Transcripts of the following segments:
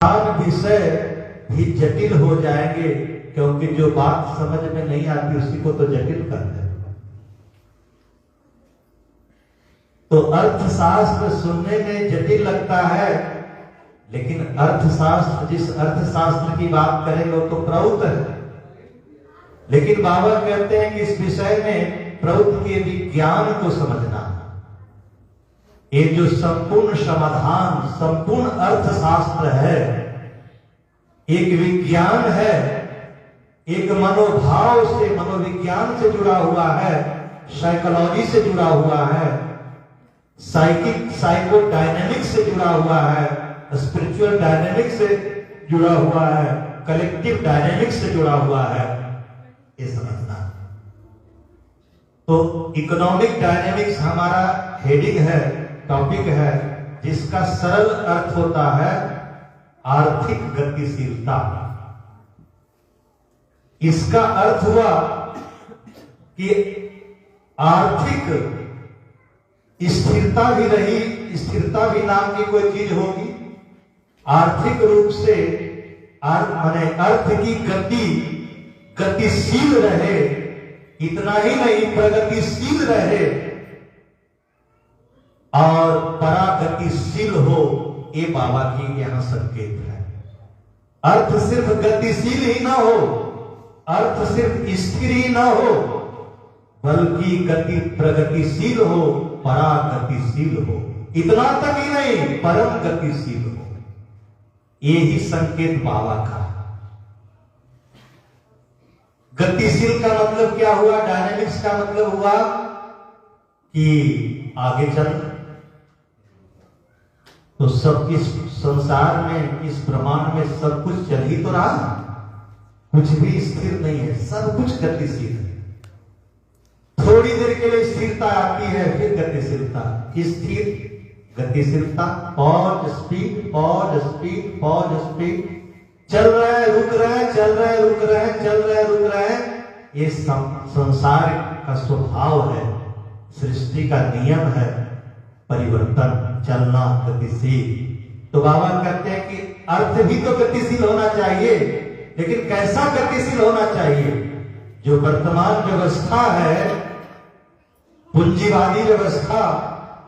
विषय भी जटिल हो जाएंगे, क्योंकि जो बात समझ में नहीं आती उसी को तो जटिल कर दे। तो अर्थशास्त्र सुनने में जटिल लगता है, लेकिन अर्थशास्त्र, जिस अर्थशास्त्र की बात करेंगे वो तो प्रौत है। लेकिन बाबा कहते हैं कि इस विषय में प्रौत के विज्ञान को समझना, ये जो संपूर्ण समाधान, संपूर्ण अर्थशास्त्र है, एक विज्ञान है, एक मनोभाव से, मनोविज्ञान से जुड़ा हुआ है, साइकोलॉजी से जुड़ा हुआ है, साइको डायनेमिक्स से जुड़ा हुआ है, स्पिरिचुअल डायनेमिक्स से जुड़ा हुआ है, कलेक्टिव डायनेमिक्स से जुड़ा हुआ है। ये समझना। तो इकोनॉमिक डायनेमिक्स हमारा हेडिंग है, टॉपिक है, जिसका सरल अर्थ होता है आर्थिक गतिशीलता। इसका अर्थ हुआ कि आर्थिक स्थिरता भी रही, स्थिरता भी नाम की कोई चीज होगी। आर्थिक रूप से माने अर्थ की गति गतिशील रहे, इतना ही नहीं प्रगतिशील रहे और परागतिशील हो, ये बाबा की यहां संकेत है। अर्थ सिर्फ गतिशील ही ना हो, अर्थ सिर्फ स्थिर ही ना हो, बल्कि गति प्रगतिशील हो, परागतिशील हो, इतना तक ही नहीं परम गतिशील हो। यही संकेत बाबा का। गतिशील का मतलब क्या हुआ? डायनेमिक्स का मतलब हुआ कि आगे चल, तो सब इस संसार में, इस ब्रह्मांड में सब कुछ चल ही तो रहा, कुछ भी स्थिर नहीं है, सब कुछ गतिशील है। थोड़ी देर के लिए स्थिरता आती है, फिर गतिशीलता, स्थिर गतिशीलता, pause speed, pause speed, pause speed, चल रहा है रुक रहा है, चल रहा है रुक रहा है, चल रहा है रुक रहा है। ये संसार का स्वभाव है, सृष्टि का नियम है, परिवर्तन, चलना, गतिशील। तो बाबा कहते हैं कि अर्थ भी तो गतिशील होना चाहिए, लेकिन कैसा गतिशील होना चाहिए? जो वर्तमान व्यवस्था है, पूंजीवादी व्यवस्था,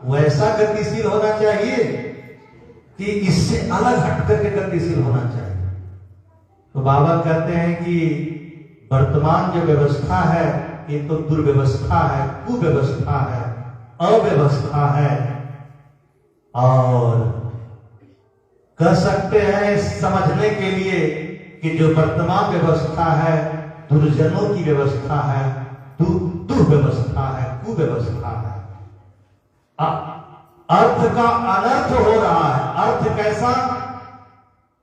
वैसा गतिशील होना चाहिए कि इससे अलग हट करके गतिशील होना चाहिए। तो बाबा कहते हैं कि वर्तमान जो व्यवस्था है ये तो दुर्व्यवस्था है, कुव्यवस्था है, अव्यवस्था है, और कह सकते हैं समझने के लिए कि जो वर्तमान व्यवस्था है दुर्जनों की व्यवस्था है, दुर्व्यवस्था है, कुव्यवस्था है। अर्थ का अनर्थ हो रहा है। अर्थ कैसा?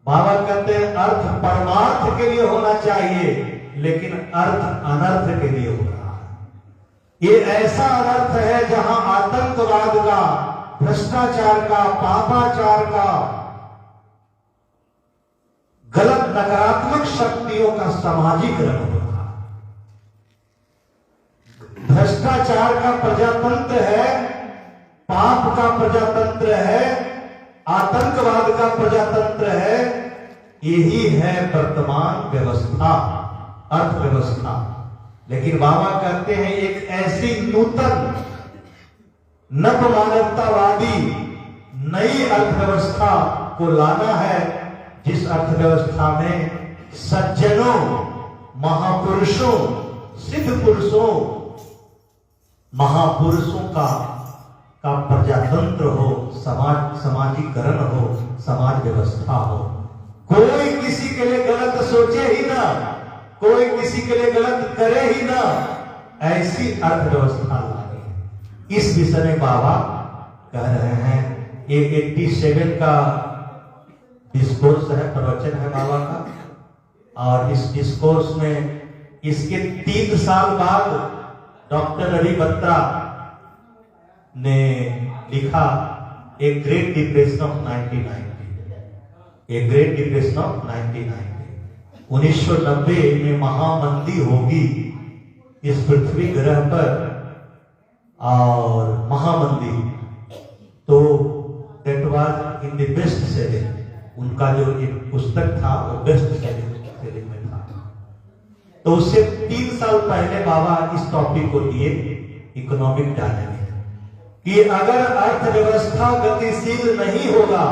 बाबा कहते हैं अर्थ परमार्थ के लिए होना चाहिए, लेकिन अर्थ अनर्थ के लिए हो रहा है। ये ऐसा अनर्थ है जहां आतंकवाद का, भ्रष्टाचार का, पापाचार का, गलत नकारात्मक शक्तियों का सामाजिक रंग हो रहा है। भ्रष्टाचार का प्रजातंत्र है, पाप का प्रजातंत्र है, आतंकवाद का प्रजातंत्र है। यही है वर्तमान व्यवस्था, अर्थव्यवस्था। लेकिन बाबा कहते हैं एक ऐसी नूतन नव मानवतावादी नई अर्थव्यवस्था को लाना है, जिस अर्थव्यवस्था में सज्जनों, महापुरुषों, सिद्ध पुरुषों, महापुरुषों का प्रजातंत्र हो, समाजीकरण हो, समाज व्यवस्था हो। कोई किसी के लिए गलत सोचे ही ना, कोई किसी के लिए गलत करे ही ना, ऐसी अर्थव्यवस्था लानी। इस विषय में बाबा कह रहे हैं। ये 87 का डिस्कोर्स है, प्रवचन है बाबा का, और इस डिस्कोर्स में इसके 3 साल बाद डॉक्टर रवि बत्रा ने लिखा a great depression of 1990, a great depression of 1990। 1990 में महामंदी होगी इस पृथ्वी ग्रह पर, और महामंदी तो that was in the best seven. उनका जो एक पुस्तक था वो बेस्ट सेलिंग में था। तो उससे 3 साल पहले बाबा इस टॉपिक को दिए, इकोनॉमिक डायनेमिक्स, कि अगर अर्थव्यवस्था गतिशील नहीं होगा,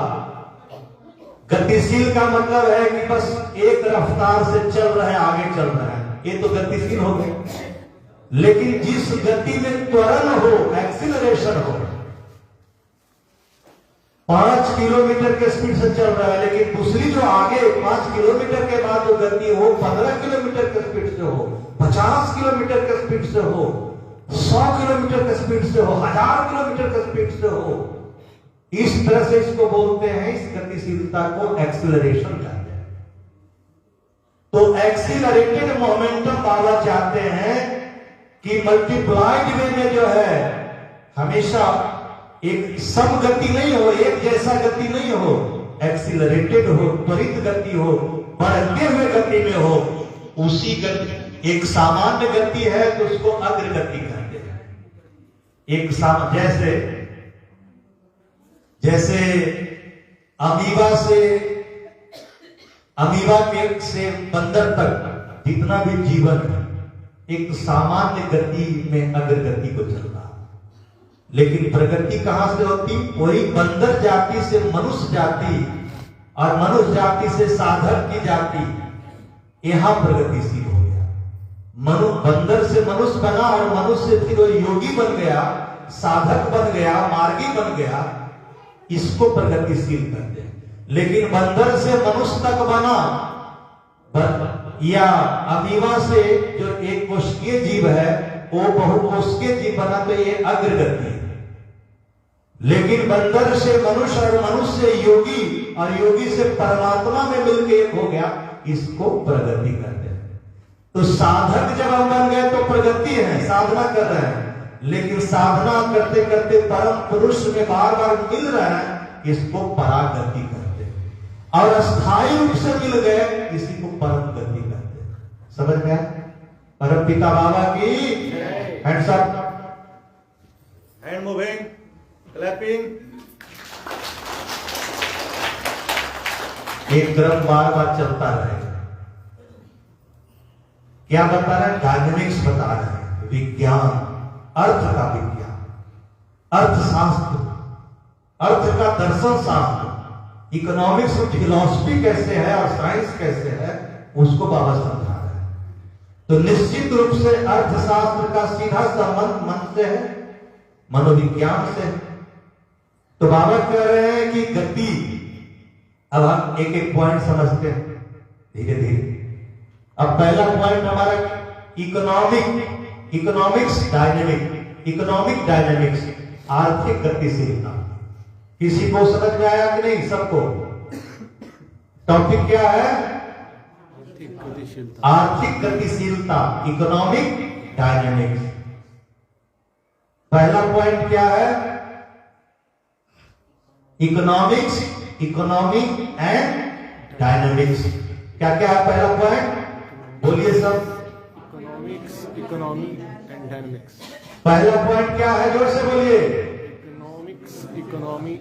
गतिशील का मतलब है कि बस एक रफ्तार से चल रहे हैं, आगे चल रहे हैं, ये तो गतिशील हो गए। लेकिन जिस गति में त्वरण हो, एक्सीलरेशन हो, 5 किलोमीटर के स्पीड से चल रहा है, लेकिन दूसरी जो आगे 5 किलोमीटर के बाद जो गति हो 15 किलोमीटर के स्पीड से हो, 50 किलोमीटर के स्पीड से हो, 100 किलोमीटर के स्पीड से हो, 1000 किलोमीटर के स्पीड से हो, इस तरह से इसको बोलते हैं, इस गतिशीलता को एक्सीलरेशन कहते हैं। तो एक्सीलरेटेड मोमेंटम बाबा चाहते हैं कि मल्टीप्लाइड वे में जो है हमेशा एक सम गति नहीं हो, एक जैसा गति नहीं हो, एक्सीलरेटेड हो, त्वरित गति हो, बढ़ते हुए गति में हो। उसी गति, एक सामान्य गति है तो उसको अग्रगति कहते हैं। एक जैसे अमीबा से बंदर तक जितना भी जीवन है एक सामान्य गति में अग्रगति को चलता है। लेकिन प्रगति कहां से होती? वही बंदर जाति से मनुष्य जाति और मनुष्य जाति से साधक की जाति, यहां प्रगतिशील हो गया। बंदर से मनुष्य बना और मनुष्य से फिर वो योगी बन गया, साधक बन गया, मार्गी बन गया, इसको प्रगतिशील कहते हैं। लेकिन बंदर से मनुष्य तक बना या अमीबा से जो एक कोशिकीय जीव है वो बहुकोशिकीय जीव बना, तो ये अग्रगति है। लेकिन बंदर से मनुष्य और मनुष्य से योगी और योगी से परमात्मा में मिलकर एक हो गया, इसको प्रगति कहते हैं। तो साधक जब हम बन गए तो प्रगति है, साधना कर रहे हैं, लेकिन साधना करते करते परम पुरुष में बार बार मिल रहे हैं, इसको परागति कहते हैं। और अस्थायी रूप से मिल गए, इसी को परम गति कहते हैं। समझ गए? परम पिता बाबा की hands up, hand moving, clapping. एक क्रम बार बार चलता रहेगा। क्या बता रहे हैं? डायनेमिक्स बता रहे हैं, विज्ञान, अर्थ का विज्ञान, अर्थशास्त्र, अर्थ का दर्शन शास्त्र, इकोनॉमिक्स और फिलॉसफी कैसे है और साइंस कैसे है, उसको बाबा समझा रहे हैं। तो निश्चित रूप से अर्थशास्त्र का सीधा संबंध मन से है, मनोविज्ञान से। तो बाबा कह रहे हैं कि गति, अब हम एक एक पॉइंट समझते हैं धीरे धीरे। अब पहला पॉइंट हमारा इकोनॉमिक डायनेमिक्स, आर्थिक गतिशीलता। किसी को समझ में आया कि नहीं? सबको? टॉपिक क्या है? आर्थिक गतिशीलता, इकोनॉमिक डायनेमिक्स। पहला पॉइंट क्या है? Economy and dynamics. क्या क्या है पहला पॉइंट? बोलिए सब। Economy and dynamics. पहला पॉइंट क्या है? जोर से बोलिए। इकोनॉमी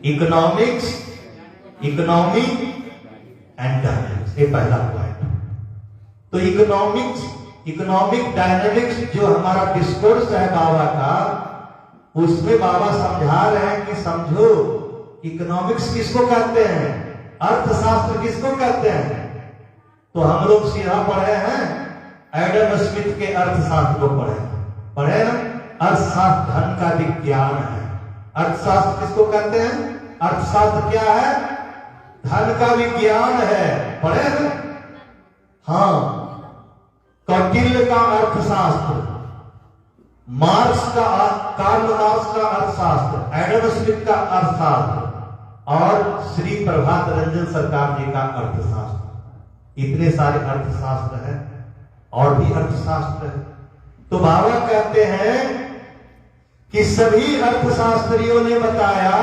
एंड डायनेमिक्स, ये पहला पॉइंट। तो इकोनॉमिक डायनेमिक्स जो हमारा डिस्कोर्स है बाबा का, उसमें बाबा समझा रहे हैं कि समझो इकोनॉमिक्स किसको कहते हैं, अर्थशास्त्र किसको कहते हैं। तो हम लोग सीधा पढ़े हैं, एडम स्मिथ के अर्थशास्त्र को पढ़े ना। अर्थशास्त्र धन का विज्ञान है। अर्थशास्त्र किसको कहते हैं? अर्थशास्त्र क्या है? धन का विज्ञान है। पढ़े ना? हाँ, कौटिल्य का अर्थशास्त्र, कार्ल मार्क्स का अर्थशास्त्र, एडम स्मिथ का अर्थशास्त्र और श्री प्रभात रंजन सरकार जी का अर्थशास्त्र। इतने सारे अर्थशास्त्र हैं और भी अर्थशास्त्र है। तो बाबा कहते हैं कि सभी अर्थशास्त्रियों ने बताया,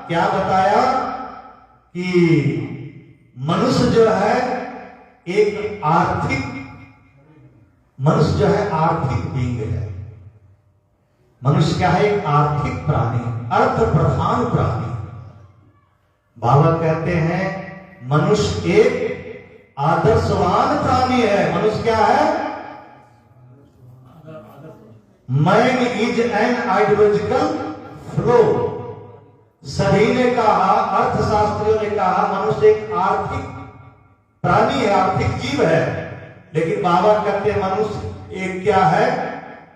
क्या बताया? कि मनुष्य जो है एक आर्थिक बींग है। मनुष्य क्या है? एक आर्थिक प्राणी, अर्थ प्रधान प्राणी। बाबा कहते हैं मनुष्य एक आदर्शवान प्राणी है। मनुष्य क्या है? Man is an ideological flow. सभी ने कहा, अर्थशास्त्रियों ने कहा, मनुष्य एक आर्थिक प्राणी है, आर्थिक जीव है। लेकिन बाबा कहते हैं मनुष्य एक क्या है?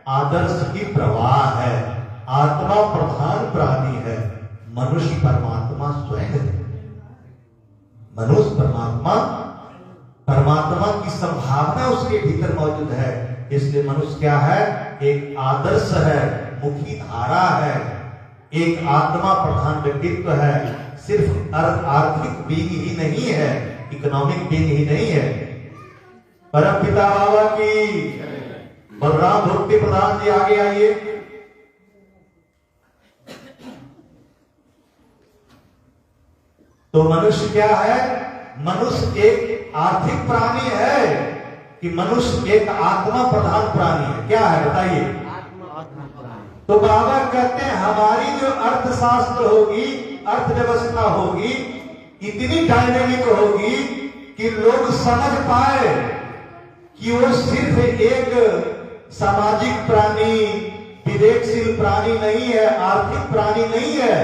आदर्श की प्रवाह है, आत्मा प्रधान प्राणी है। मनुष्य परमात्मा स्वयं है। मनुष्य परमात्मा की संभावना उसके भीतर मौजूद है। इसलिए मनुष्य क्या है? एक आदर्श है, मुखी धारा है, एक आत्मा प्रधान व्यक्तित्व है। सिर्फ आर्थिक बींग ही नहीं है, इकोनॉमिक बींग ही नहीं है। परम पिता बाबा की। बलराम भक्ति प्रधान जी आगे आइए। तो मनुष्य क्या है? मनुष्य एक आर्थिक प्राणी है कि मनुष्य एक आत्मा प्रधान प्राणी है? क्या है बताइए? तो बाबा कहते हैं हमारी जो अर्थशास्त्र होगी, अर्थव्यवस्था होगी, इतनी डायनेमिक होगी कि लोग समझ पाए कि वो सिर्फ एक सामाजिक प्राणी, विवेकशील प्राणी नहीं है, आर्थिक प्राणी नहीं है,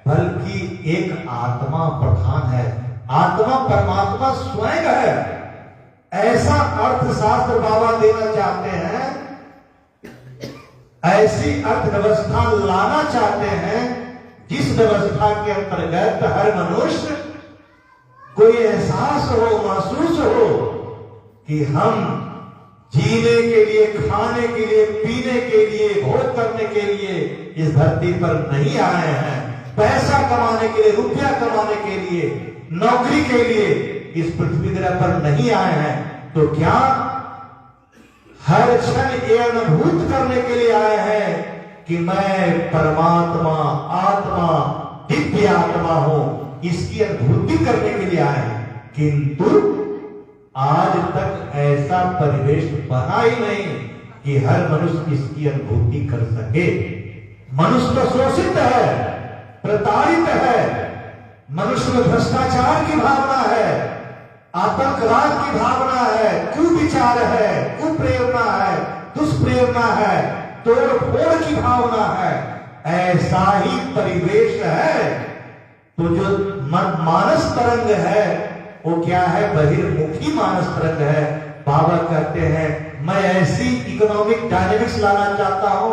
बल्कि एक आत्मा प्रधान है। आत्मा परमात्मा स्वयं है। ऐसा अर्थशास्त्र बाबा देना चाहते हैं, ऐसी अर्थव्यवस्था लाना चाहते हैं जिस व्यवस्था के अंतर्गत हर मनुष्य कोई एहसास हो, महसूस हो कि हम जीने के लिए, खाने के लिए, पीने के लिए, भोग करने के लिए इस धरती पर नहीं आए हैं। पैसा कमाने के लिए, रुपया कमाने के लिए, नौकरी के लिए इस पृथ्वी ग्रह पर नहीं आए हैं। तो क्या हर क्षण ये अनुभूत करने के लिए आए हैं कि मैं परमात्मा, आत्मा, दिव्य आत्मा हूं, इसकी अनुभूति करने के लिए आए हैं। किंतु आज तक ऐसा परिवेश बना ही नहीं कि हर मनुष्य इसकी अनुभूति कर सके। मनुष्य तो शोषित है, प्रताड़ित है, मनुष्य में भ्रष्टाचार की भावना है, आतंकवाद की भावना है, कुविचार है, कुप्रेरणा है, दुष्प्रेरणा है, तोड़फोड़ की भावना है। ऐसा ही परिवेश है। तो जो मानस तरंग है वो क्या है? बहिर्मुखी मानस तरंग है। बाबा कहते हैं मैं ऐसी इकोनॉमिक डायनेमिक्स लाना चाहता हूं,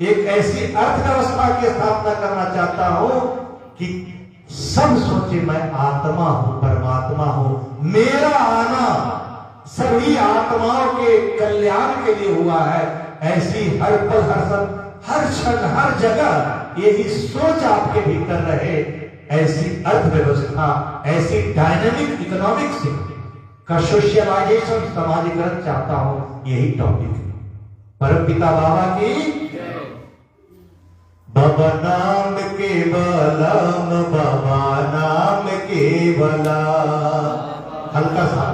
एक ऐसी अर्थव्यवस्था की स्थापना करना चाहता हूं कि सब सोचे मैं आत्मा हूं, परमात्मा हूं। मेरा आना सभी आत्माओं के कल्याण के लिए हुआ है। ऐसी हर पल, हर समय, हर क्षण, हर जगह यही सोच आपके भीतर रहे। ऐसी अर्थव्यवस्था, ऐसी डायनेमिक इकोनॉमिक्स का सोशलाइजेशन, समाजीकरण चाहता हूं। यही टॉपिक है परमपिता बाबा की। बाबा नाम के बलम, बाबा नाम के बला। हल्का सा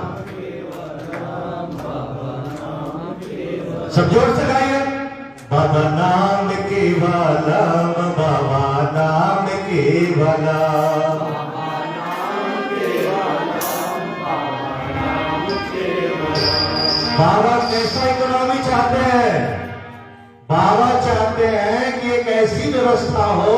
सब जोर से गाइए। बाबा नाम के बलम, बाबा नाम के बला। बाबा कैसा इकोनॉमी चाहते हैं? बाबा चाहते हैं कि एक ऐसी व्यवस्था हो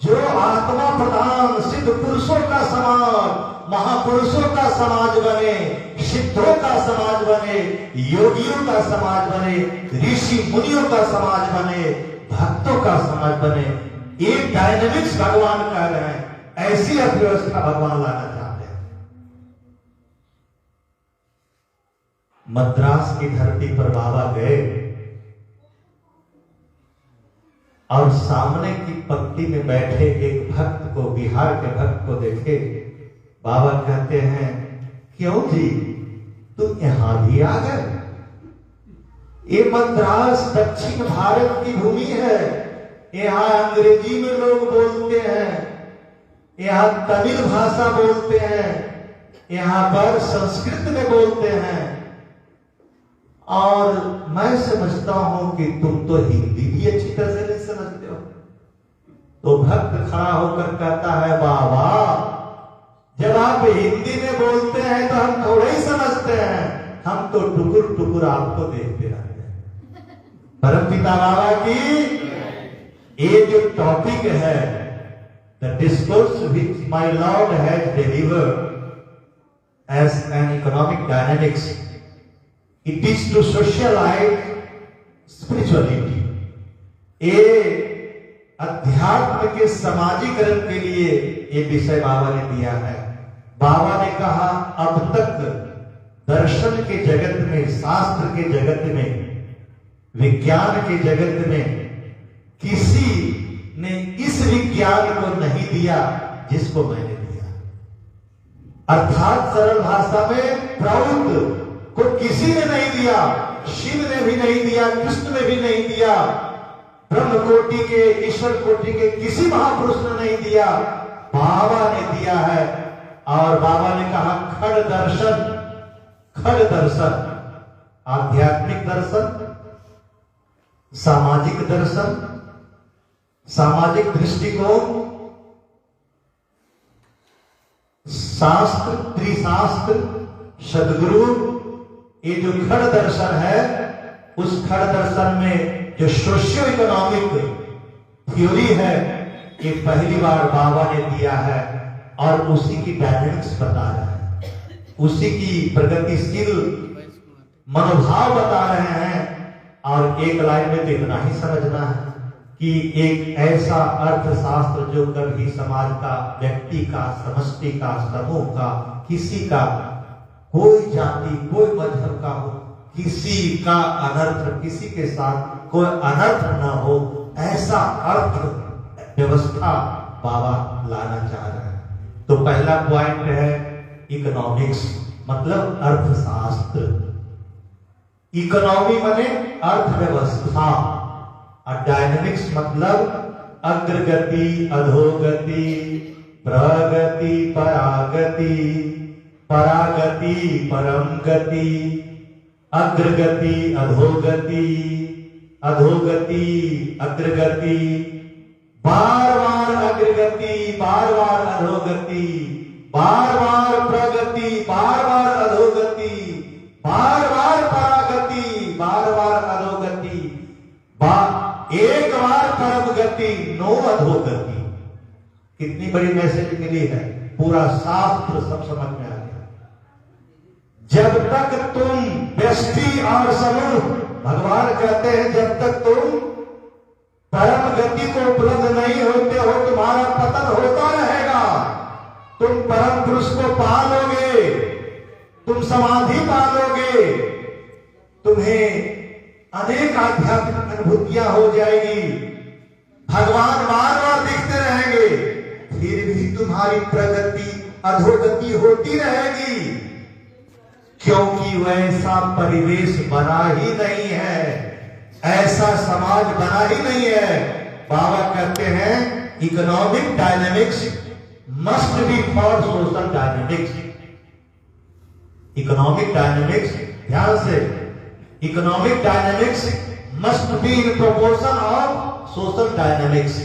जो आत्मा प्रधान, सिद्ध पुरुषों का समाज, महापुरुषों का समाज बने, सिद्धों का समाज बने, योगियों का समाज बने, ऋषि मुनियों का समाज बने, भक्तों का समाज बने। एक डायनेमिक्स भगवान कह रहे हैं, ऐसी अर्थव्यवस्था भगवान लाना चाहते हैं। मद्रास की धरती पर बाबा गए और सामने की पंक्ति में बैठे एक भक्त को, बिहार के भक्त को देखे। बाबा कहते हैं क्यों जी तुम यहां भी आ गए? ये मद्रास दक्षिण भारत की भूमि है। यहाँ अंग्रेजी में लोग बोलते हैं, यहाँ तमिल भाषा बोलते हैं, यहाँ पर संस्कृत में बोलते हैं, और मैं समझता हूं कि तुम तो हिंदी भी अच्छी तरह से नहीं समझते हो। तो भक्त खड़ा होकर कहता है बाबा जब आप हिंदी में बोलते हैं तो हम थोड़ा ही समझते हैं, हम तो टुकुर टुकुर आपको देखते रहते हैं। परमपिता बाबा की ये जो टॉपिक है, the discourse which my lord has delivered as an economic dynamics, it is to socialise spirituality. ये अध्यात्म के समाजीकरण के लिए ये विषय बाबा ने दिया है। बाबा ने कहा अब तक दर्शन के जगत में, शास्त्र के जगत में, विज्ञान के जगत में किसी ने इस विज्ञान को नहीं दिया जिसको मैंने दिया। अर्थात सरल भाषा में प्रौद्ध को किसी ने नहीं दिया, शिव ने भी नहीं दिया, कृष्ण ने भी नहीं दिया, ब्रह्म कोटि के, ईश्वर कोटि के किसी महापुरुष ने नहीं दिया, बाबा ने दिया है। और बाबा ने कहा खड़ दर्शन, खड़ दर्शन, आध्यात्मिक दर्शन, सामाजिक दर्शन, सामाजिक दृष्टिकोण, शास्त्र, त्रिशास्त्र, सदगुरु, ये जो खड़ दर्शन है, उस खड़ दर्शन में जो सोशियो इकोनॉमिक थ्योरी है, ये पहली बार बाबा ने दिया है और उसी की डायनेमिक्स बता रहे हैं, उसी की प्रगतिशील मनोभाव बता रहे हैं। और एक लाइन में तो इतना ही समझना है कि एक ऐसा अर्थशास्त्र जो कभी समाज का, व्यक्ति का, समष्टि का, समूह का, किसी का, कोई जाति, कोई मजहब का हो, किसी का अनर्थ, किसी के साथ कोई अनर्थ न हो, ऐसा अर्थ व्यवस्था बाबा लाना चाह रहे हैं। तो पहला पॉइंट है इकोनॉमिक्स, मतलब अर्थशास्त्र। इकोनॉमी माने अर्थव्यवस्था, और डायनेमिक्स मतलब अग्रगति, अधोगति, प्रगति, परागति, परागति, परम गति, अग्रगति, अधोगति, अधोगति, अग्रगति, बार बार अग्रगति, बार बार अधोगति, बार बार प्रगति, बार बार अधोगति, बार बार परागति, बार बार अधोगति, एक बार परम गति, नो अधोगति। कितनी बड़ी मैसेज मिली है, पूरा शास्त्र सब समझ में आ गया। जब तक तुम व्यष्टि और समूह, भगवान कहते हैं जब तक तुम परम गति को उपलब्ध नहीं होते हो, तुम्हारा पतन होता रहेगा। तुम परम पुरुष को पालोगे, तुम समाधि पालोगे, तुम्हें अनेक आध्यात्मिक अनुभूतियां हो जाएगी, भगवान बार बार दिखते रहेंगे, फिर भी तुम्हारी प्रगति, अधोगति होती रहेगी, क्योंकि वैसा परिवेश बना ही नहीं है, ऐसा समाज बना ही नहीं है। बाबा कहते हैं economic dynamics must B for social dynamics. Economic dynamics, ध्यान से, economic dynamics must be in proportion of social dynamics.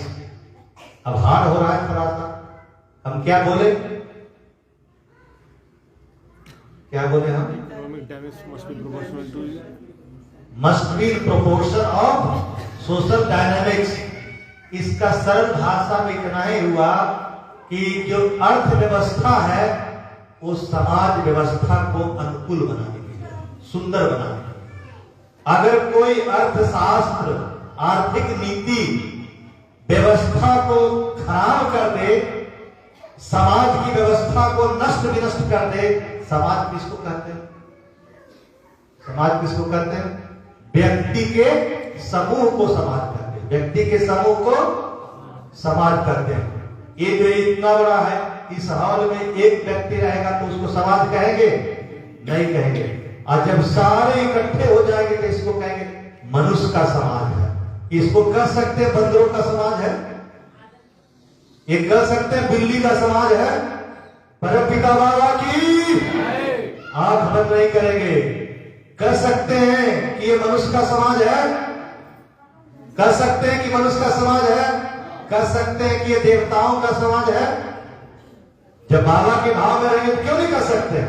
अब हार्ड हो रहा है थोड़ा सा, हम क्या बोले, क्या बोले हम? Economic dynamics must be proportional to must be in proportion of social dynamics. इसका सरल भाषा में इतना ही हुआ कि जो अर्थव्यवस्था है वो समाज व्यवस्था को अनुकूल बनाने के लिए, सुंदर बनाने के लिए। अगर कोई अर्थशास्त्र, आर्थिक नीति व्यवस्था को खराब कर दे, समाज की व्यवस्था को नष्ट विनष्ट कर दे, समाज किसको कहते हैं? समाज किसको कहते हैं? व्यक्ति के समूह को समाज कहते हैं, व्यक्ति के समूह को समाज कहते हैं। ये जो इतना बड़ा है, इस हॉल में एक व्यक्ति रहेगा तो उसको समाज कहेंगे? नहीं कहेंगे। और जब सारे इकट्ठे हो जाएंगे तो इसको कहेंगे मनुष्य का समाज है। इसको कह सकते हैं बंदरों का समाज है, ये कह सकते हैं बिल्ली का समाज है। परमपिता बाबा की आंख बंद नहीं करेंगे। कह सकते हैं कि ये मनुष्य का समाज है, कह सकते हैं कि मनुष्य का समाज है, कह सकते हैं कि ये देवताओं का समाज है, जब बाबा के भाव में रहेंगे तो क्यों नहीं कर सकते?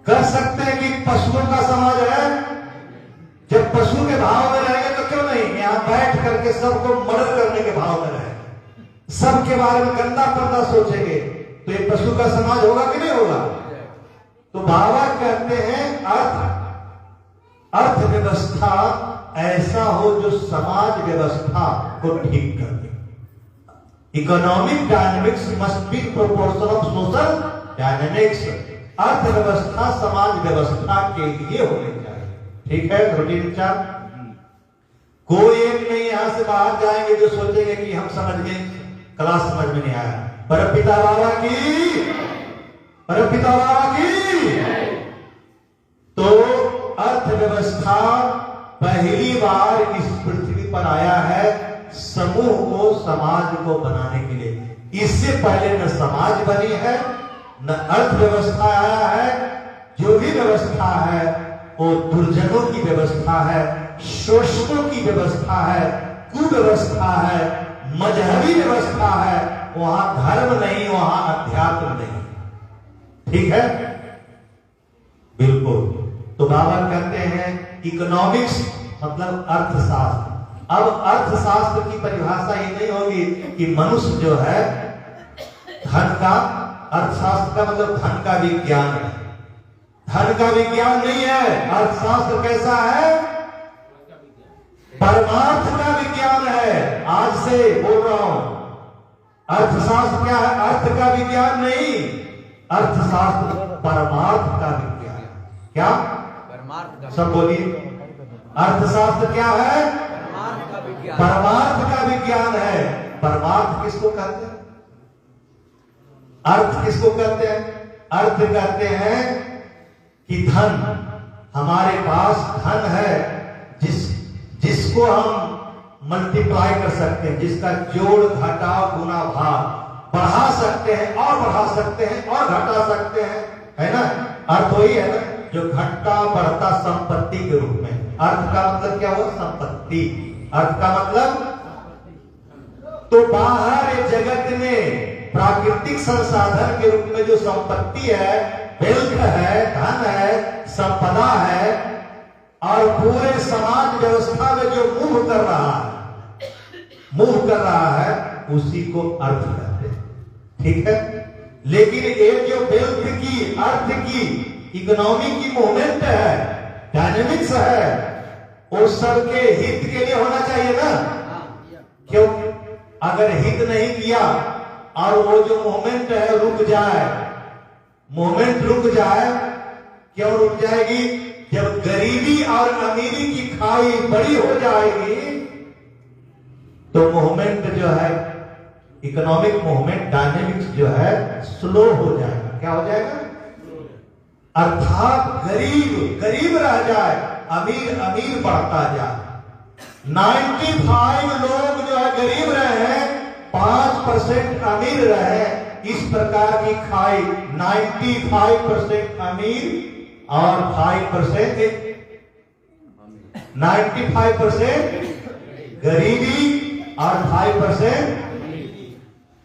कर सकते हैं कि पशुओं का समाज है। जब पशु के भाव में रहेंगे तो क्यों नहीं यहां बैठ करके सबको मर्डर करने के भाव में रहे, सबके बारे में गंदा पर्दा सोचेंगे, तो ये पशु का समाज होगा कि नहीं होगा? तो बाबा कहते हैं अर्थव्यवस्था ऐसा हो जो समाज व्यवस्था को ठीक कर दे। Economic dynamics must be proportional of social dynamics. अर्थव्यवस्था समाज व्यवस्था के लिए होनी चाहिए। ठीक है, रूटीन 4। कोई एक नहीं यहां से बाहर जाएंगे जो सोचेंगे कि हम समझ गए, क्लास समझ में नहीं आया। परमपिता बाबा की, परमपिता बाबा की। तो अर्थव्यवस्था पहली बार इस पृथ्वी पर आया है समूह को, समाज को बनाने के लिए। इससे पहले न समाज बनी है न अर्थव्यवस्था आया है। जो भी व्यवस्था है वो दुर्जनों की व्यवस्था है, शोषकों की व्यवस्था है, कुव्यवस्था है, मजहबी व्यवस्था है। वहां धर्म नहीं, वहां अध्यात्म नहीं। ठीक है, बिल्कुल। तो बाबा कहते हैं इकोनॉमिक्स मतलब अर्थशास्त्र। अब अर्थशास्त्र की परिभाषा ये नहीं होगी कि मनुष्य जो है धन का, अर्थशास्त्र का मतलब धन का विज्ञान है। धन का विज्ञान नहीं है। अर्थशास्त्र कैसा है? परमार्थ का विज्ञान है। आज से बोल रहा हूं, अर्थशास्त्र क्या है? अर्थ का विज्ञान नहीं, अर्थशास्त्र परमार्थ का विज्ञान। क्या? परमार्थ का। सब बोलिए, अर्थशास्त्र क्या है? परमार्थ का विज्ञान है। परमार्थ किसको कहते हैं? अर्थ किसको कहते हैं? अर्थ कहते हैं कि धन, हमारे पास धन है जिसको हम मल्टीप्लाई कर सकते हैं, जिसका जोड़ घटाव गुना भाग बढ़ा सकते हैं और बढ़ा सकते हैं और घटा सकते हैं, है ना? अर्थ वही है ना जो घटता बढ़ता संपत्ति के रूप में। अर्थ का मतलब क्या हुआ? संपत्ति। अर्थ का मतलब तो बाहर जगत में प्राकृतिक संसाधन के रूप में जो संपत्ति है, वेल्थ है, धन है, संपदा है, और पूरे समाज व्यवस्था में जो मूव कर रहा है उसी को अर्थ कहते हैं। ठीक है, लेकिन ये जो वेल्थ की, अर्थ की, इकोनॉमी की मूवमेंट है, डायनेमिक्स है, वो सबके हित के लिए होना चाहिए ना। क्यों? अगर हित नहीं किया और वो जो मूवमेंट है रुक जाए, मूवमेंट रुक जाए, क्यों रुक जाएगी? जब गरीबी और अमीरी की खाई बड़ी हो जाएगी तो मूवमेंट जो है, इकोनॉमिक मूवमेंट, डायनेमिक्स जो है स्लो हो जाएगा। क्या हो जाएगा? अर्थात गरीब गरीब रह जाए, अमीर अमीर बढ़ता जाए। 95 लोग जो है गरीब रहे, 5% अमीर रहे, इस प्रकार की खाई 95% अमीर और 5% 95% गरीबी और 5%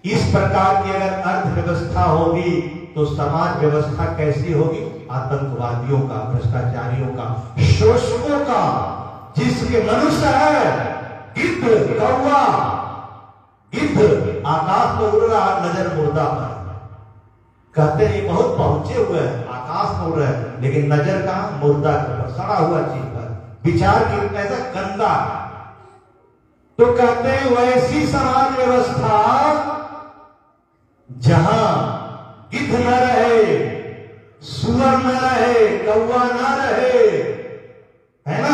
इस प्रकार की अगर अर्थव्यवस्था होगी तो समाज व्यवस्था कैसी होगी? आतंकवादियों का, भ्रष्टाचारियों का, शोषकों का। जिसके मनुष्य है गिद्ध, कौवा, गिद्ध आकाश में उड़ रहा, नजर मुर्दा पर। कहते हैं ये बहुत पहुंचे हुए हैं, आकाश में उड़ रहे हैं, लेकिन नजर कहां? मुर्दा पर, सड़ा हुआ चीज पर। विचार की कैसा गंदा। तो कहते हैं वैसी समाज व्यवस्था जहां गिद्ध न रहे, सुअर न रहे, कौवा न रहे, है ना,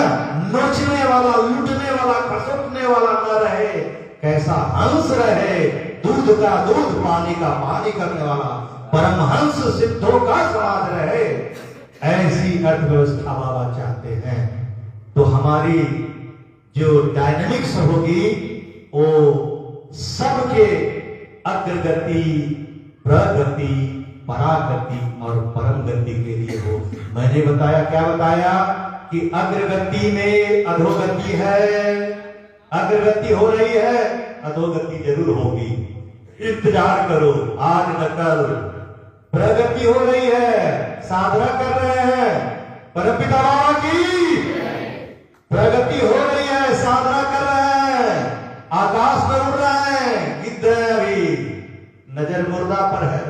नोचने वाला, लूटने वाला, खसोटने वाला न रहे, कैसा हंस रहे, दूध का दूध, पानी का पानी करने वाला परमहंस सिद्धों का समाज रहे। ऐसी अर्थव्यवस्था बाबा चाहते हैं। तो हमारी जो डायनेमिक्स होगी वो सबके अग्रगति, प्रगति, परागति और परम गति के लिए हो। मैंने बताया, क्या बताया कि अग्रगति में अधोगति है, अग्रगति हो रही है, अधोगति जरूर होगी। इंतजार करो, आज न कल प्रगति हो रही है, साधना कर रहे हैं, परमपिता बाबा की प्रगति हो रही है, साधना कर रहे हैं, आकाश में उड़ रहे हैं, गिद्ध है अभी, नजर मुर्दा पर है।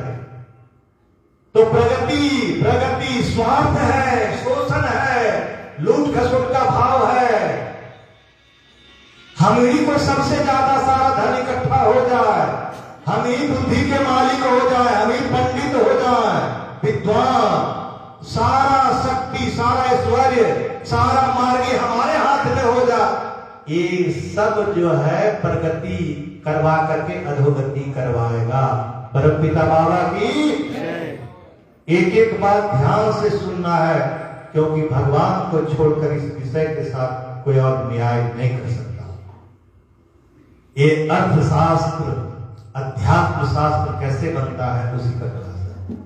तो प्रगति स्वार्थ है, शोषण है, लूट खसोट का भाव है। हम ही को सबसे ज्यादा सारा धन इकट्ठा हो जाए, हम ही बुद्धि के मालिक हो जाए, हम ही पंडित हो जाए, विद्वान, सारा शक्ति, सारा ऐश्वर्य, सारा मार्ग हमारे हाथ में हो जाए, ये सब जो है प्रगति करवा करके अधोगति करवाएगा। परमपिता बाबा की एक एक बात ध्यान से सुनना है, क्योंकि भगवान को छोड़कर इस विषय के साथ कोई और न्याय नहीं कर सकता। ये अर्थशास्त्र, अध्यात्म शास्त्र कैसे बनता है उसी का क्लास है।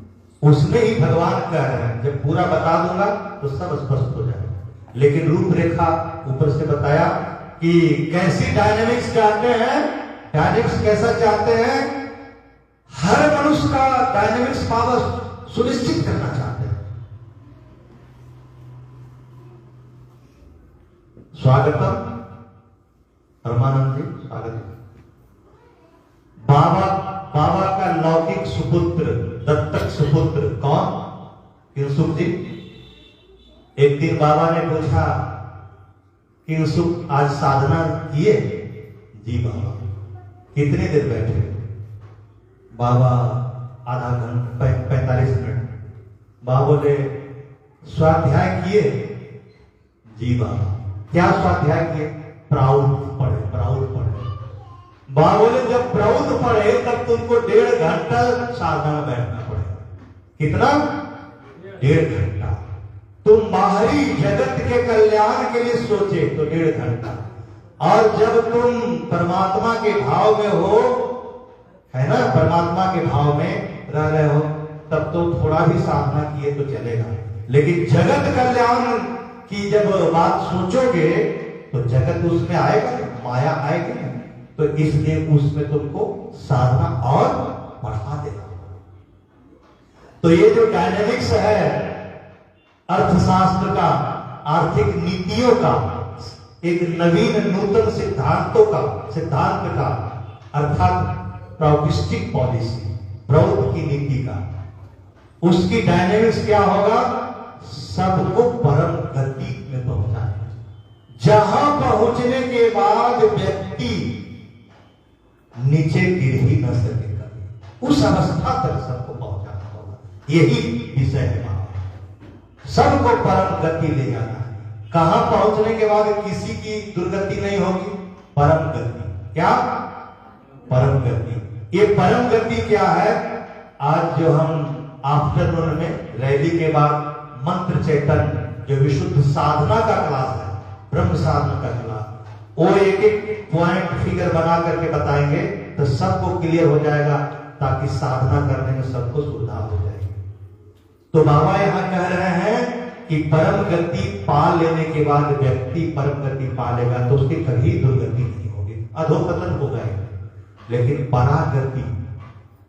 उसमें ही भगवान कह रहे हैं, जब पूरा बता दूंगा तो सब स्पष्ट हो जाएगा। लेकिन रूपरेखा ऊपर से बताया कि कैसी डायनेमिक्स चाहते हैं, डायनेमिक्स कैसा चाहते हैं, हर मनुष्य का डायनेमिक्स पावर सुनिश्चित करना चाहते हैं। स्वागतम परमानंद जी, स्वागत है। बाबा का लौकिक सुपुत्र, दत्तक सुपुत्र कौन? किंसुक जी। एक दिन बाबा ने पूछा, किंसुक आज साधना किए? जी बाबा। कितनी देर बैठे? बाबा आधा घंटा, 45 मिनट। बाबा बोले स्वाध्याय किए? जी बाबा। क्या स्वाध्याय किए? प्राउड पढ़े। बाबा बोले जब प्राउड पढ़े तब तुमको 1.5 घंटा साधना में बैठना पड़ेगा। कितना? 1.5 घंटा। तुम बाहरी जगत के कल्याण के लिए सोचे तो 1.5 घंटा, और जब तुम परमात्मा के भाव में हो, है ना, परमात्मा के भाव में रह रहे हो, तब तो थोड़ा भी साधना किए तो चलेगा। लेकिन जगत कल्याण की जब बात सोचोगे तो जगत उसमें आएगा, माया आएगी, तो इसलिए उसमें तुमको साधना और बढ़ा देना। तो ये जो डायनेमिक्स है अर्थशास्त्र का, आर्थिक नीतियों का, एक नवीन नूतन सिद्धांत का अर्थात प्राउडिस्टिक पॉलिसी, प्राउड की नीति का, उसकी डायनेमिक्स क्या होगा? सबको परम गति में पहुंचाना। जहां पहुंचने के बाद व्यक्ति नीचे गिर ही न सकेगा, उस अवस्था तक सबको पहुंचाना होगा। यही विषय है महाराज, सबको परम गति ले जाना है। कहां पहुंचने के बाद किसी की दुर्गति नहीं होगी? परम गति। क्या? परम गति। ये परम गति क्या है? आज जो हम आफ्टरनून में रैली के बाद मंत्र चैतन्य, जो विशुद्ध साधना का क्लास है, ब्रह्म साधना का क्लास, वो एक एक पॉइंट फिगर बना करके बताएंगे तो सबको क्लियर हो जाएगा, ताकि साधना करने में सबको सुविधा हो जाएगी। तो बाबा यहां कह रहे हैं कि परम गति पा लेने के बाद व्यक्ति परम गति पा लेगा तो उसकी कभी दुर्गति नहीं होगी, अधोपतन होगा। लेकिन परागति,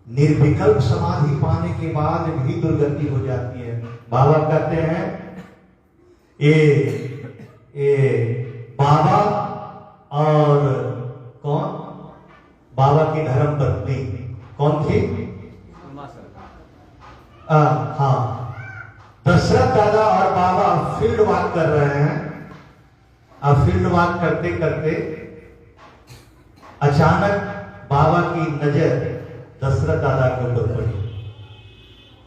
निर्विकल्प समाधि पाने के बाद भी दुर्गति हो जाती है। बाबा कहते हैं ये बाबा और कौन? बाबा की धर्म पत्नी कौन थी? हाँ, दशरथ दादा और बाबा फील्ड वॉक कर रहे हैं। अब फील्ड वॉक करते करते अचानक बाबा की नजर दशरथ दादा के ऊपर पड़ी।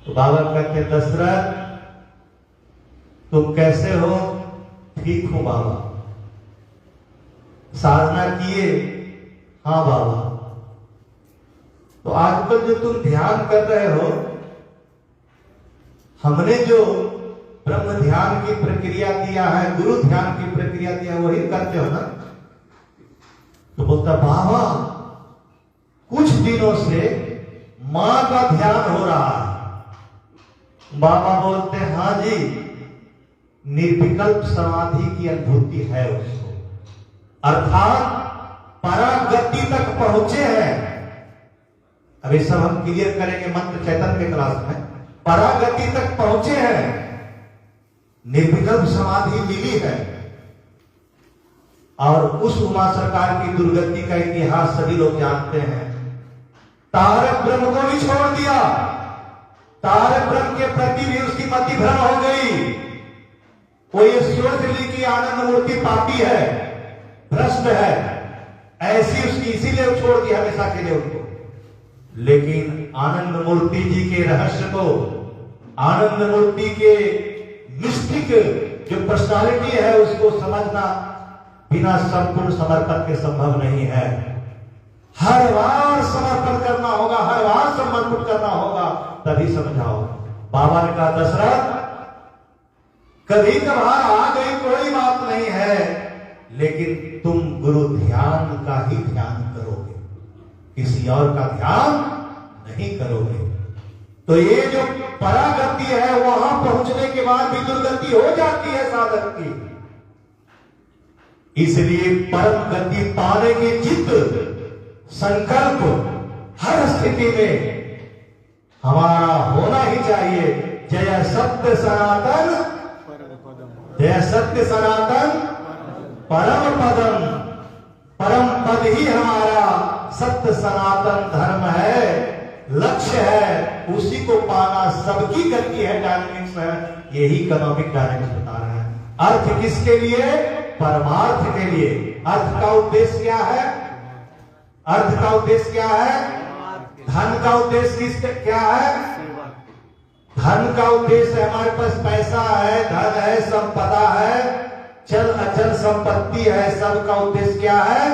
तो बाबा कहते, दशरथ तुम कैसे हो? ठीक हूं बाबा। साधना किए? हाँ बाबा। तो आजकल जो तुम ध्यान कर रहे हो, हमने जो ब्रह्म ध्यान की प्रक्रिया दिया है, गुरु ध्यान की प्रक्रिया दिया, वही करते हो ना? तो बोलता बाबा कुछ दिनों से मां का ध्यान हो रहा है। बाबा बोलते हाँ जी, निर्विकल्प समाधि की अनुभूति है उसको, अर्थात परागति तक पहुंचे हैं। अभी सब हम क्लियर करेंगे मंत्र चैतन्य के क्लास में। परागति तक पहुंचे हैं, निर्विकल्प समाधि मिली है, और उस उमा सरकार की दुर्गति का इतिहास सभी लोग जानते हैं। तारक ब्रह्म को भी छोड़ दिया, तारक ब्रह्म के प्रति भी उसकी मति भ्रम हो गई। वो ये सोच ली कि आनंद मूर्ति पापी है, भ्रष्ट है, ऐसी उसकी, इसीलिए छोड़ दिया हमेशा के लिए उनको। लेकिन आनंद मूर्ति जी के रहस्य को, आनंद मूर्ति के मिस्टिक जो पर्सनालिटी है उसको समझना बिना संपूर्ण समर्पण के संभव नहीं है। हर बार समर्पण करना होगा, हर बार समर्पण करना होगा, तभी समझाओ। बाबा ने कहा दशरथ कभी कभार आ गई कोई बात नहीं है, लेकिन तुम गुरु ध्यान का ही ध्यान करोगे, किसी और का ध्यान नहीं करोगे। तो ये जो परागति है वहां पहुंचने के बाद भी दुर्गति हो जाती है साधक की। इसलिए परम गति पाने की जिद, संकल्प हर स्थिति में हमारा होना ही चाहिए। जय सत्य सनातन, जय सत्य सनातन परम पदम। परम पद ही हमारा सत्य सनातन धर्म है, लक्ष्य है, उसी को पाना सबकी गति है, डायनेमिक्स है। यही इकोनॉमिक डायनेमिक्स बता रहे हैं। अर्थ किसके लिए? परमार्थ के लिए। अर्थ का उद्देश्य क्या है? अर्थ का उद्देश्य क्या है? धन का उद्देश्य क्या है? धन का उद्देश्य हमारे पास पैसा है, धन है, संपदा है, चल अचल संपत्ति है, सबका उद्देश्य क्या है?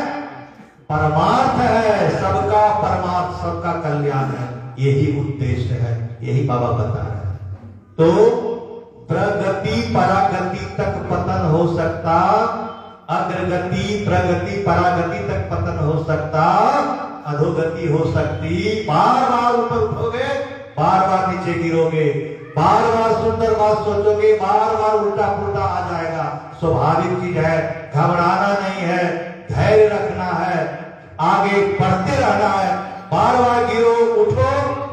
परमार्थ है, सबका परमार्थ, सबका कल्याण है, यही उद्देश्य है। यही बाबा बता रहे हैं। तो प्रगति परागति तक पतन हो सकता, अग्रगति प्रगति परागति तक पतन हो सकता, अधोगति हो सकती। बार बार ऊपर उठोगे, बार बार नीचे गिरोगे, बार बार सुंदर बात सोचोगे, बार बार उल्टा पुल्टा आ जाएगा। स्वाभाविक चीज है, घबराना नहीं है, धैर्य रखना है, आगे बढ़ते रहना है। बार बार गिरो, उठो,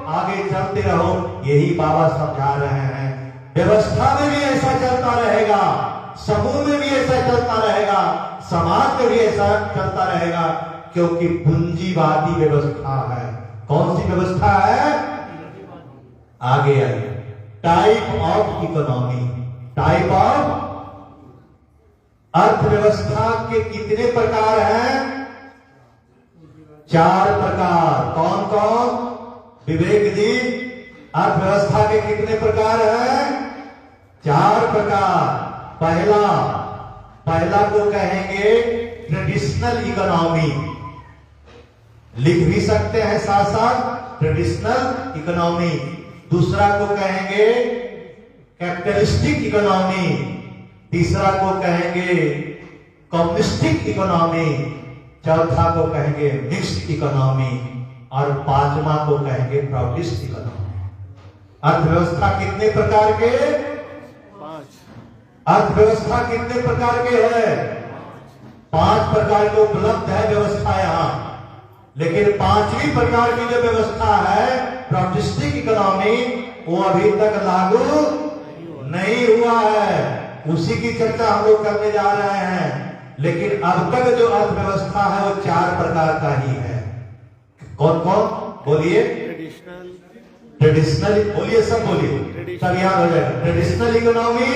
आगे चलते रहो, यही बाबा समझा रहे हैं। व्यवस्था में भी ऐसा चलता रहेगा, समूह में भी ऐसा चलता रहेगा, समाज में भी ऐसा चलता रहेगा, क्योंकि पूंजीवादी व्यवस्था है। कौन सी व्यवस्था है? आगे आइए। Type of economy, type of अर्थव्यवस्था के कितने प्रकार हैं? 4 प्रकार। कौन कौन? विवेक जी, अर्थव्यवस्था के कितने प्रकार हैं? 4 प्रकार। पहला को कहेंगे ट्रेडिशनल इकोनॉमी, लिख भी सकते हैं साथ साथ, ट्रेडिशनल इकोनॉमी। दूसरा को कहेंगे कैपिटलिस्टिक इकोनॉमी, तीसरा को कहेंगे कम्युनिस्टिक इकोनॉमी, चौथा को कहेंगे मिक्स्ड इकोनॉमी, और पांचवा को कहेंगे प्रोग्रेसिव इकोनॉमी। अर्थव्यवस्था कितने प्रकार के? 5। अर्थव्यवस्था कितने प्रकार के है? 5 प्रकार के उपलब्ध है व्यवस्था यहाँ। लेकिन 5वीं प्रकार की जो व्यवस्था है प्रोग्रेसिव इकोनॉमी, वो अभी तक लागू नहीं हुआ है। उसी की चर्चा हम लोग करने जा रहे हैं। लेकिन अब तक जो अर्थव्यवस्था है वो 4 प्रकार का ही है। कौन कौन? बोलिए। ट्रेडिशनल बोलिए, सब बोलिए, सब याद हो जाएगा। Traditional economy,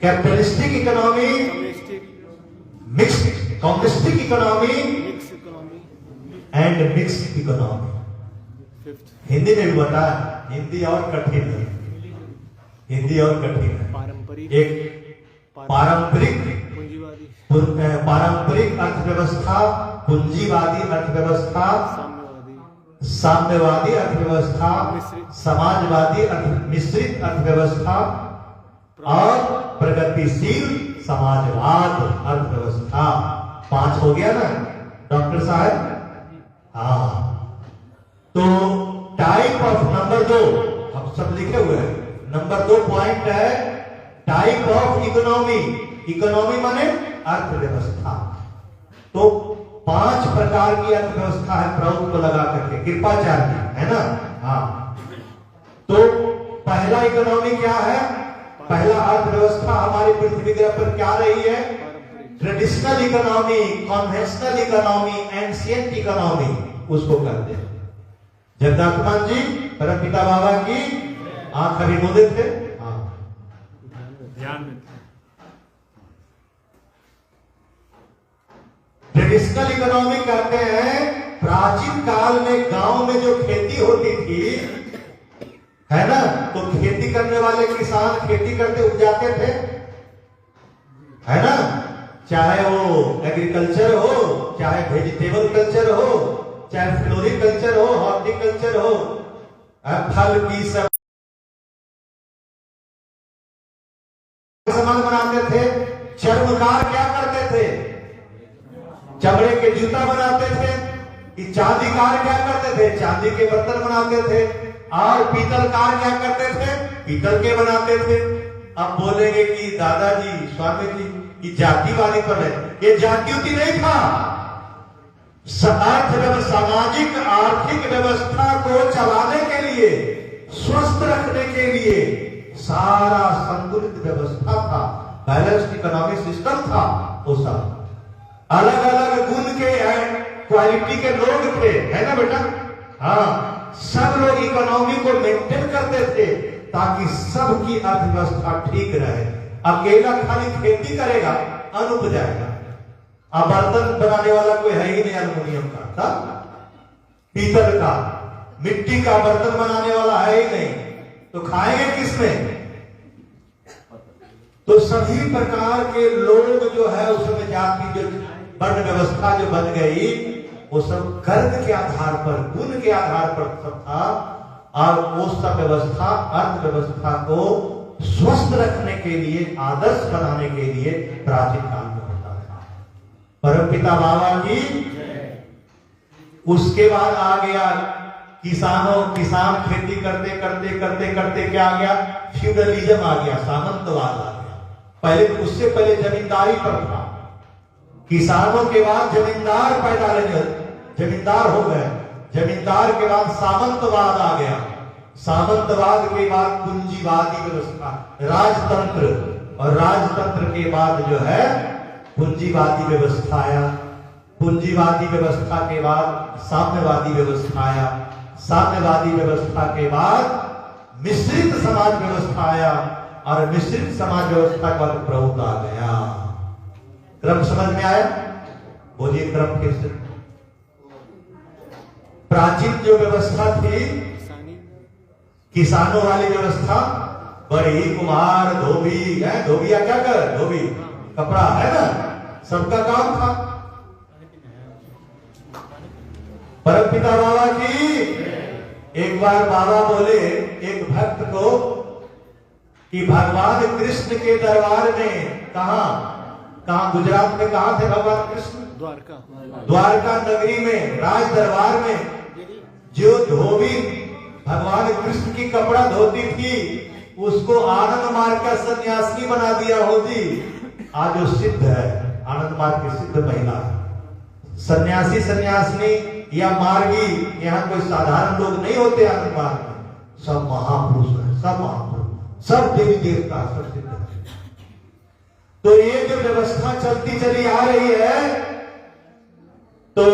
capitalistic economy, mixed communistic economy and mixed economy. Hindi में भी बता, हिंदी और कठिन है, हिंदी और कठिन है। एक पारंपरिक अर्थव्यवस्था, पूंजीवादी अर्थव्यवस्था, साम्यवादी अर्थव्यवस्था, समाजवादी मिश्रित अर्थव्यवस्था और प्रगतिशील समाजवाद अर्थव्यवस्था। 5 हो गया ना डॉक्टर साहब? हाँ। तो टाइप ऑफ नंबर 2 हम सब लिखे हुए हैं। नंबर 2 पॉइंट है टाइप ऑफ इकोनॉमी। इकोनॉमी माने अर्थव्यवस्था। तो 5 प्रकार की अर्थव्यवस्था है प्रभुत्व को लगा करके, कृपाचार्य है ना। हाँ, तो पहला इकोनॉमी क्या है? पहला अर्थव्यवस्था हमारी पृथ्वी ग्रह पर क्या रही है? Traditional economy, conventional economy, ancient economy, उसको कहते हैं। जगदात्मान जी परमपिता बाबा की आंख अभी बोले थे, हाँ ध्यान में। ट्रेडिशनल इकोनॉमी कहते हैं प्राचीन काल में गांव में जो खेती होती थी, है ना, तो खेती करने वाले किसान खेती करते उपजाते थे, है ना, चाहे वो एग्रीकल्चर हो, चाहे वेजिटेबल कल्चर हो, चाहे फ्लोरिकल्चर हो, हॉर्टिकल्चर हो, फल की सब सामान बनाते थे। चर्मकार क्या करते थे? चमड़े के जूता बनाते थे। कि चांदीकार क्या करते थे? चांदी के बर्तन बनाते थे। और पीतलकार क्या करते थे? पीतल के बनाते थे। अब बोलेंगे कि दादाजी, स्वामी जी, कि जातिवादी पर है, ये जातियुति नहीं था। सामाजिक आर्थिक व्यवस्था को चलाने के लिए, स्वस्थ रखने के लिए सारा संतुलित व्यवस्था था, बैलेंस्ड इकोनॉमिक सिस्टम था। वो सब अलग अलग गुण के क्वालिटी के लोग थे, है ना बेटा। हाँ, सब लोग इकोनॉमी को मेंटेन करते थे ताकि सबकी अर्थव्यवस्था ठीक रहे। अकेला खाली खेती करेगा, अनुप जाएगा। अब बर्तन बनाने वाला कोई है ही नहीं एल्युमिनियम का, पीतल का, मिट्टी का बर्तन बनाने वाला है ही नहीं, तो खाएंगे किसमें? तो सभी प्रकार के लोग जो है उसमें जाति, जो वर्ण व्यवस्था जो बन गई, वो सब कर्म के आधार पर, गुण के आधार पर सब था। और वो सब व्यवस्था अर्थव्यवस्था को स्वस्थ रखने के लिए, आदर्श बनाने के लिए प्राचीन काल में होता था। परमपिता बाबा की। उसके बाद आ गया किसान खेती करते करते करते करते क्या आ गया? फ्यूडलिज्म आ गया, सामंतवाद आ गया। पहले, उससे पहले जमींदारी पर था। किसानों के बाद जमींदार पैदा लगे, जमींदार हो गए। जमींदार के बाद सामंतवाद आ गया। सामंतवाद के बाद पूंजीवादी व्यवस्था, राजतंत्र, और राजतंत्र के बाद जो है पूंजीवादी व्यवस्था आया। पूंजीवादी व्यवस्था के बाद साम्यवादी व्यवस्था आया। साम्यवादी व्यवस्था के बाद मिश्रित समाज व्यवस्था आया, और मिश्रित समाज व्यवस्था के बाद प्रभुत्व आ गया। क्रम समझ में आया? बोलिए क्रम फिर से। प्राचीन जो व्यवस्था थी, किसानों वाली व्यवस्था, बड़ी, कुम्हार, धोबी है, धोबिया क्या कर, धोबी कपड़ा है ना, सबका काम था। परमपिता बाबा की। एक बार बाबा बोले एक भक्त को कि भगवान कृष्ण के दरबार में, कहा गुजरात में कहा थे भगवान कृष्ण? द्वारका नगरी में, राज दरबार में जो धोबी भगवान कृष्ण की कपड़ा धोती थी, उसको आनंद मार्ग का सन्यासी बना दिया होती। आज वो सिद्ध है, आनंद मार्ग की सिद्ध महिला है। सन्यासी, सन्यासिनी या मार्गी, यहाँ कोई साधारण लोग नहीं होते। आनंद मार्ग में सब महापुरुष है, सब महापुरुष, सब देवी देवता, सब सिद्ध है। तो ये जो व्यवस्था चलती चली आ रही है, तो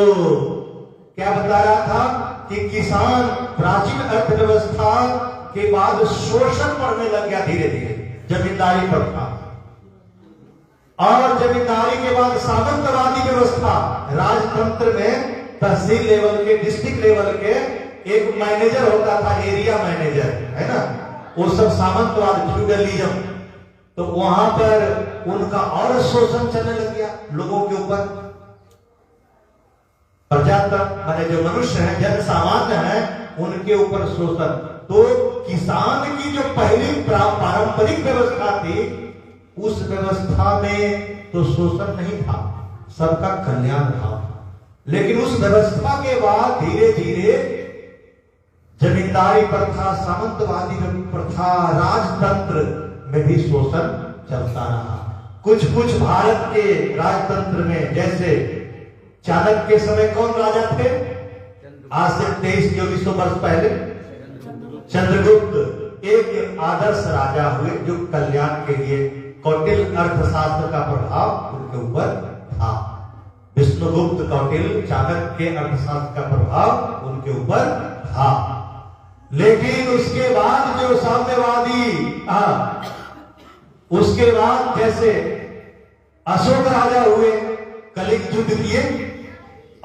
क्या बता रहा था कि किसान, प्राचीन अर्थव्यवस्था के बाद शोषण बढ़ने लग गया धीरे धीरे, जमींदारी पर था। और जमींदारी के बाद सामंतवादी व्यवस्था, राजतंत्र में तहसील लेवल के, डिस्ट्रिक्ट लेवल के एक मैनेजर होता था, एरिया मैनेजर, है ना, वो सब सामंतवाद, फ्यूडलिज्म। तो वहां पर उनका और शोषण चलने लग गया लोगों के ऊपर। प्रजातंत्र माने जो मनुष्य है, जन सामान्य है, उनके ऊपर शोषण। तो किसान की जो पहली पारंपरिक व्यवस्था थी, उस व्यवस्था में तो शोषण नहीं था, सबका कल्याण था। लेकिन उस व्यवस्था के बाद धीरे धीरे जमींदारी प्रथा, सामंतवादी प्रथा, राजतंत्र में भी शोषण चलता रहा। कुछ कुछ भारत के राजतंत्र में, जैसे चाणक्य के समय कौन राजा थे? आज से 2300-2400 वर्ष पहले चंद्रगुप्त एक आदर्श राजा हुए जो कल्याण के लिए कौटिल्य अर्थशास्त्र का प्रभाव उनके ऊपर था। विष्णुगुप्त कौटिल्य चाणक्य के अर्थशास्त्र का प्रभाव उनके ऊपर था। लेकिन उसके बाद जो साम्यवादी उसके बाद जैसे अशोक राजा हुए, कलिंग युद्ध किए।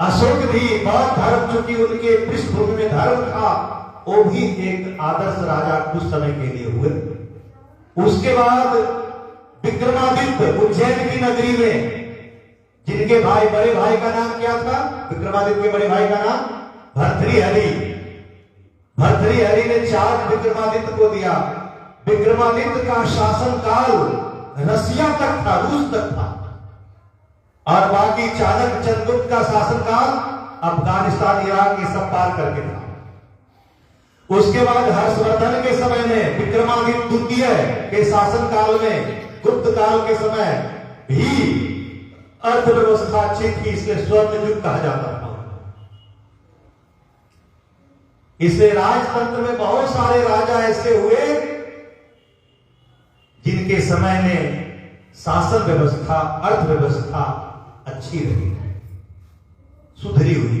अशोक भी बौद्ध धर्म चूंकि उनके पृष्ठभूमि में धर्म था, वो भी एक आदर्श राजा कुछ समय के लिए हुए। उसके बाद विक्रमादित्य उज्जैन की नगरी में, जिनके भाई बड़े भाई का नाम क्या था? विक्रमादित्य के बड़े भाई का नाम भर्तृहरि। भर्तृहरि ने चार्ज विक्रमादित्य को दिया। विक्रमादित्य का शासनकाल रसिया तक था, रूस तक था, और बाकी चाणक्य चंद्रगुप्त का शासनकाल अफगानिस्तान, इराक ये सब पार करके था। उसके बाद हर्षवर्धन के समय में, विक्रमादित्य द्वितीय के शासनकाल में, गुप्त काल के समय भी अर्थव्यवस्था अच्छी थी, इसलिए स्वर्ण युग कहा जाता था। इसलिए राजतंत्र में बहुत सारे राजा ऐसे हुए जिनके समय में शासन व्यवस्था, अर्थव्यवस्था अच्छी रही, सुधरी हुई।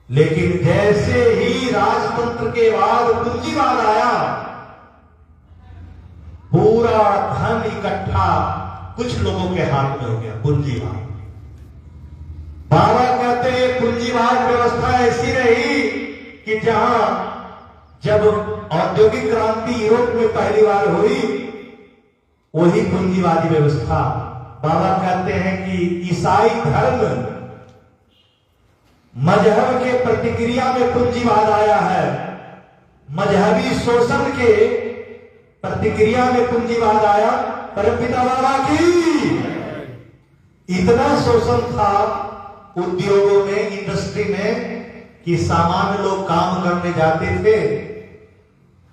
लेकिन जैसे ही राजतंत्र के बाद पूंजीवाद आया, पूरा धन इकट्ठा कुछ लोगों के हाथ में हो गया। पूंजीवाद, बाबा कहते हैं पूंजीवाद व्यवस्था ऐसी रही कि जहां जब औद्योगिक क्रांति यूरोप में पहली बार हुई, वही पूंजीवादी व्यवस्था। बाबा कहते हैं कि ईसाई धर्म मजहब के प्रतिक्रिया में पूंजीवाद आया है, मजहबी शोषण के प्रतिक्रिया में पूंजीवाद आया। परमपिता बाबा की इतना शोषण था उद्योगों में, इंडस्ट्री में, कि सामान्य लोग काम करने जाते थे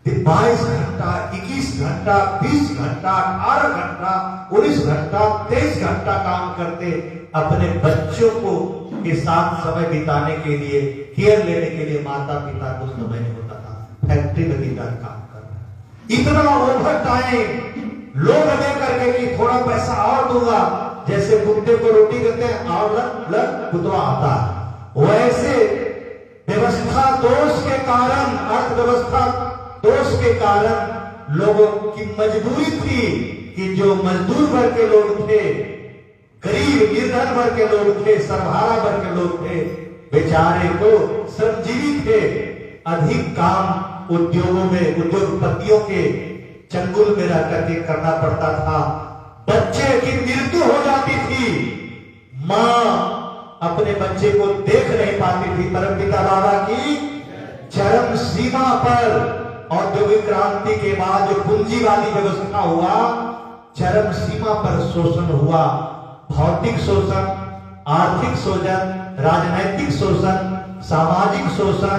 22 घंटा, 21 घंटा, 20 घंटा, 18 घंटा, 19 घंटा, 23 घंटा काम करते, अपने बच्चों को के साथ समय बिताने के लिए, केयर लेने के लिए माता पिता को समय नहीं होता था। फैक्ट्री में दिन रात काम करना, इतना ओवर टाइम लोग दे करके कि थोड़ा पैसा और दूंगा, जैसे कुत्ते को रोटी देते हैं और लग कुतवा आता है, वैसे व्यवस्था दोष के कारण, अर्थव्यवस्था दोष के कारण लोगों की मजबूरी थी कि जो मजदूर वर्ग के लोग थे, गरीब निर्धन वर्ग के लोग थे, सर्वहारा वर्ग के लोग थे, बेचारे को श्रमजीवी थे, अधिक काम उद्योगों में, उद्योगपतियों के चंगुल में रह करके करना पड़ता था। बच्चे की मृत्यु हो जाती थी, मां अपने बच्चे को देख नहीं पाती थी। परमपिता बाबा की चरम सीमा पर औद्योगिक क्रांति के बाद जो पूंजीवादी व्यवस्था हुआ, चरम सीमा पर शोषण हुआ। भौतिक शोषण, आर्थिक शोषण, राजनैतिक शोषण, सामाजिक शोषण,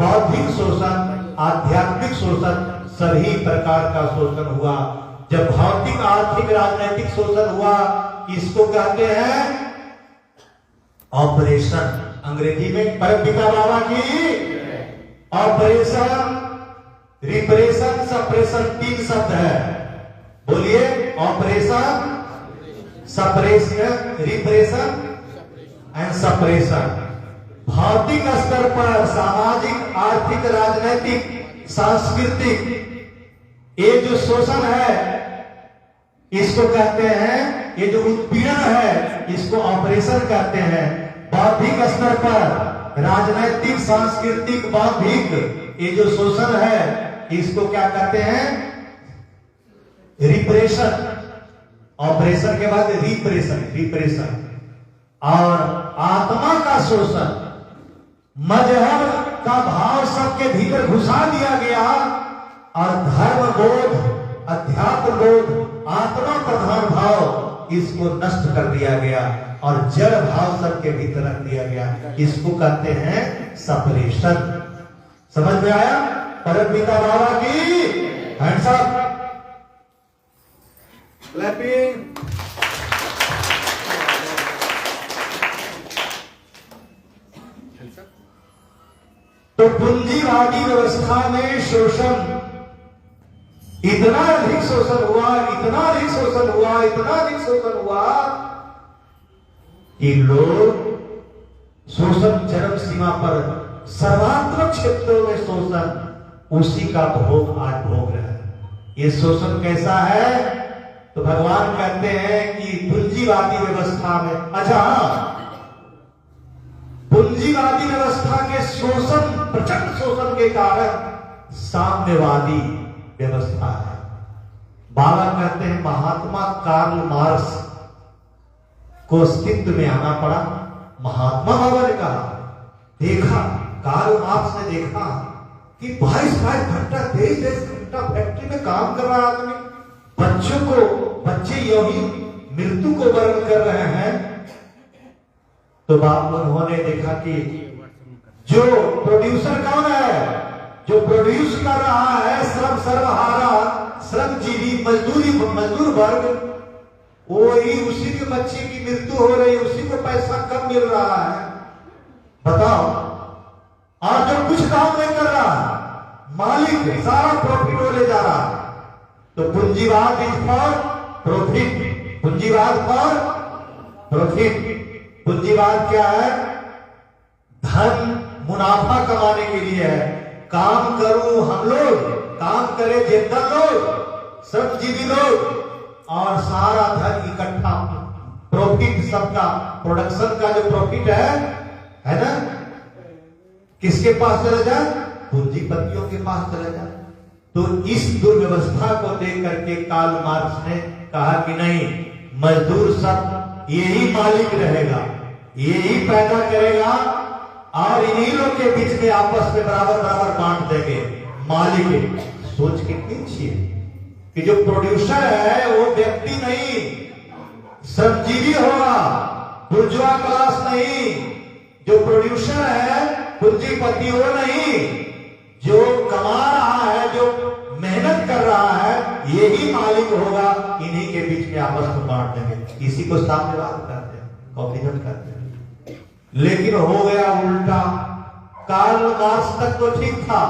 बौद्धिक शोषण, आध्यात्मिक शोषण, सभी प्रकार का शोषण हुआ। जब भौतिक, आर्थिक, राजनैतिक शोषण हुआ, इसको कहते हैं ऑपरेशन। अंग्रेजी में परमपिता बाबा की ऑपरेशन, रिप्रेशन, सप्रेशन, 3 शब्द है। बोलिए, operation, suppression, repression and suppression. भौतिक स्तर पर सामाजिक, आर्थिक, राजनैतिक, सांस्कृतिक, ये जो शोषण है इसको कहते हैं, ये जो उत्पीड़न है इसको ऑपरेशन कहते हैं। बौद्धिक स्तर पर राजनैतिक, सांस्कृतिक, बौद्धिक ये जो शोषण है इसको क्या कहते हैं? रिप्रेशन। ऑपरेशन के बाद रिप्रेशन, रिप्रेशन। और आत्मा का शोषण, मजहब का भाव सबके भीतर घुसा दिया गया और धर्म बोध, अध्यात्म बोध, आत्मा प्रधान भाव इसको नष्ट कर दिया गया और जड़ भाव सबके भीतर रख दिया गया। इसको कहते हैं सपरेशन। समझ में आया? परमपिता बाबा की हैंड्स अप, क्लैपिंग। पूंजीवादी व्यवस्था में शोषण, इतना अधिक शोषण हुआ, इतना अधिक शोषण हुआ, इतना अधिक शोषण हुआ कि लोग शोषण चरम सीमा पर, सर्वात्मक क्षेत्रों में शोषण, उसी का भोग आज भोग रहे हैं। ये शोषण कैसा है? तो भगवान कहते हैं कि पूंजीवादी व्यवस्था में, अच्छा पूंजीवादी व्यवस्था के शोषण, प्रचंड शोषण के कारण साम्यवादी व्यवस्था है। बाबा कहते हैं महात्मा कार्ल मार्क्स को अस्तित्व में आना पड़ा। महात्मा बाबा ने कहा, देखा, कार्ल मार्क्स ने देखा कि 22 घंटा 23 घंटा फैक्ट्री में काम कर रहा आदमी, बच्चे यही मृत्यु को वर्ण कर रहे हैं। तो बाप उन्होंने देखा कि जो प्रोड्यूसर कौन है, जो प्रोड्यूस कर रहा है, श्रम सर्वहारा, श्रमजीवी, मजदूर वर्ग, वही, उसी के बच्चे की मृत्यु हो रही है, उसी को पैसा कम मिल रहा है, बताओ। और जो कुछ काम नहीं कर रहा, मालिक सारा प्रॉफिट वो ले जा रहा है। तो पूंजीवाद इज फॉर प्रॉफिट, पूंजीवाद फॉर प्रॉफिट। पूंजीवाद क्या है? धन, मुनाफा कमाने के लिए है। काम करूं, हम लोग काम करें, जनरल लोग, श्रमजीवी लोग, और सारा धन इकट्ठा, प्रॉफिट सबका, प्रोडक्शन का जो प्रॉफिट है ना, किसके पास चला जाए? पूंजीपतियों के पास चला जाए। तो इस दुर्व्यवस्था को देख करके कार्ल मार्क्स ने कहा कि नहीं, मजदूर सब यही मालिक रहेगा, यही पैदा करेगा, और इन्हीं लोग के बीच में आपस में बराबर बराबर बांट देंगे। मालिक सोच कितनी अच्छी है कि जो प्रोड्यूसर है वो व्यक्ति नहीं, श्रमजीवी होगा, बुर्जुआ क्लास नहीं। जो प्रोड्यूसर है, पूंजीपति वो नहीं, जो कमा रहा है, जो मेहनत कर रहा है, यही मालिक होगा। इन्हीं के बीच में आपस में बांट देंगे। इसी को साम्यवाद कहते हैं, कॉम्युनिज्म कहते हैं। लेकिन हो गया उल्टा। कार्ल मार्क्स तक तो ठीक था,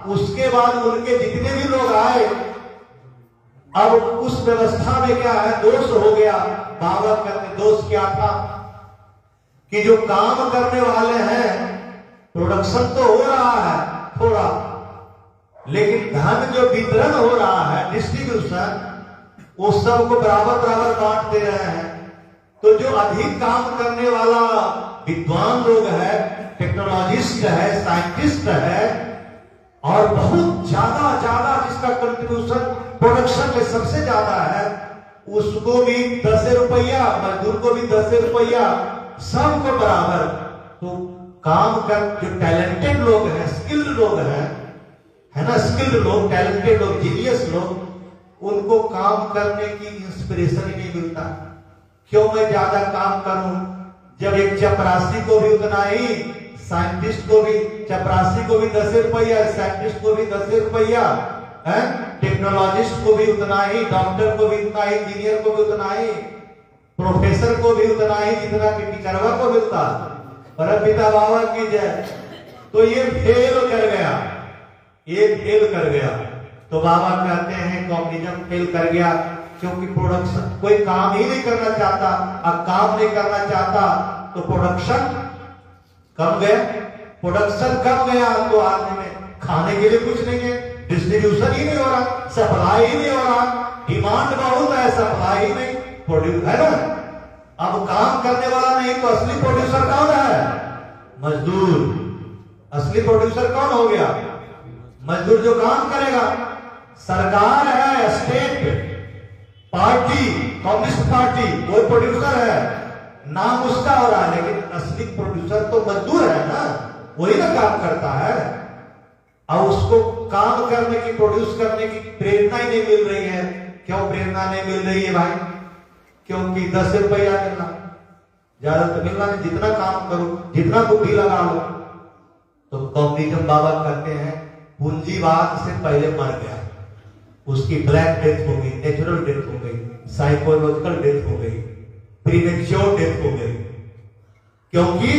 उसके बाद उनके जितने भी लोग आए, अब उस व्यवस्था में क्या है, दोष हो गया। बाबा कहते दोष क्या था कि जो काम करने वाले हैं, प्रोडक्शन तो हो रहा है थोड़ा, लेकिन धन जो वितरण हो रहा है, डिस्ट्रीब्यूशन, वो सबको बराबर बराबर बांट दे रहे हैं। तो जो अधिक काम करने वाला विद्वान लोग है, टेक्नोलॉजिस्ट है, साइंटिस्ट है, और बहुत ज्यादा जिसका कंट्रीब्यूशन प्रोडक्शन में सबसे ज्यादा है, उसको भी 10 रुपया, मजदूर को भी 10 रुपया, सबको बराबर। तो काम कर, जो टैलेंटेड लोग हैं, स्किल्ड लोग हैं, है ना, स्किल्ड लोग, टैलेंटेड लोग, जीनियस लोग, उनको काम करने की इंस्पिरेशन ही नहीं मिलता। क्यों मैं ज्यादा काम करूं, जब एक चपरासी को भी उतना ही, साइंटिस्ट को भी, चपरासी को भी 10 रुपया, साइंटिस्ट को भी 10 रुपया, टेक्नोलॉजिस्ट को भी उतना ही, डॉक्टर को भी उतना ही, इंजीनियर को भी उतना ही, प्रोफेसर को भी उतना ही जितना कि टीचरवा को मिलता। परमपिता बाबा की जय। तो ये फेल कर गया, ये फेल कर गया। तो बाबा कहते हैं कम्युनिज्म फेल कर गया, क्योंकि प्रोडक्शन, कोई काम ही नहीं करना चाहता। अब काम नहीं करना चाहता तो प्रोडक्शन कम गया, प्रोडक्शन कम गया तो आदमी में खाने के लिए कुछ नहीं है, डिस्ट्रीब्यूशन ही नहीं हो रहा, सप्लाई ही नहीं हो रहा, डिमांड बहुत है, सप्लाई ही नहीं, प्रोड्यूस है ना। अब काम करने वाला नहीं तो असली प्रोड्यूसर कौन है? मजदूर। असली प्रोड्यूसर कौन हो गया? मजदूर जो काम करेगा। सरकार है, स्टेट पार्टी, कम्युनिस्ट पार्टी, वो प्रोड्यूसर है, नाम उसका हो रहा है, लेकिन असली प्रोड्यूसर तो मजदूर है ना, वही ना काम करता है। अब उसको काम करने की, प्रोड्यूस करने की प्रेरणा ही नहीं मिल रही है। क्यों प्रेरणा नहीं मिल रही है भाई? क्योंकि 10 रुपया मिलना, ज्यादा तो मिलना नहीं, जितना काम करो, जितना बुद्धि लगा लो। तो कम्युनिज्म बाबा कहते हैं पूंजीवाद से पहले मर गया, उसकी ब्लैक डेथ हो गई, नेचुरल डेथ हो गई, साइकोलॉजिकल डेथ हो गई, प्रीमेच्योर डेथ हो गई, क्योंकि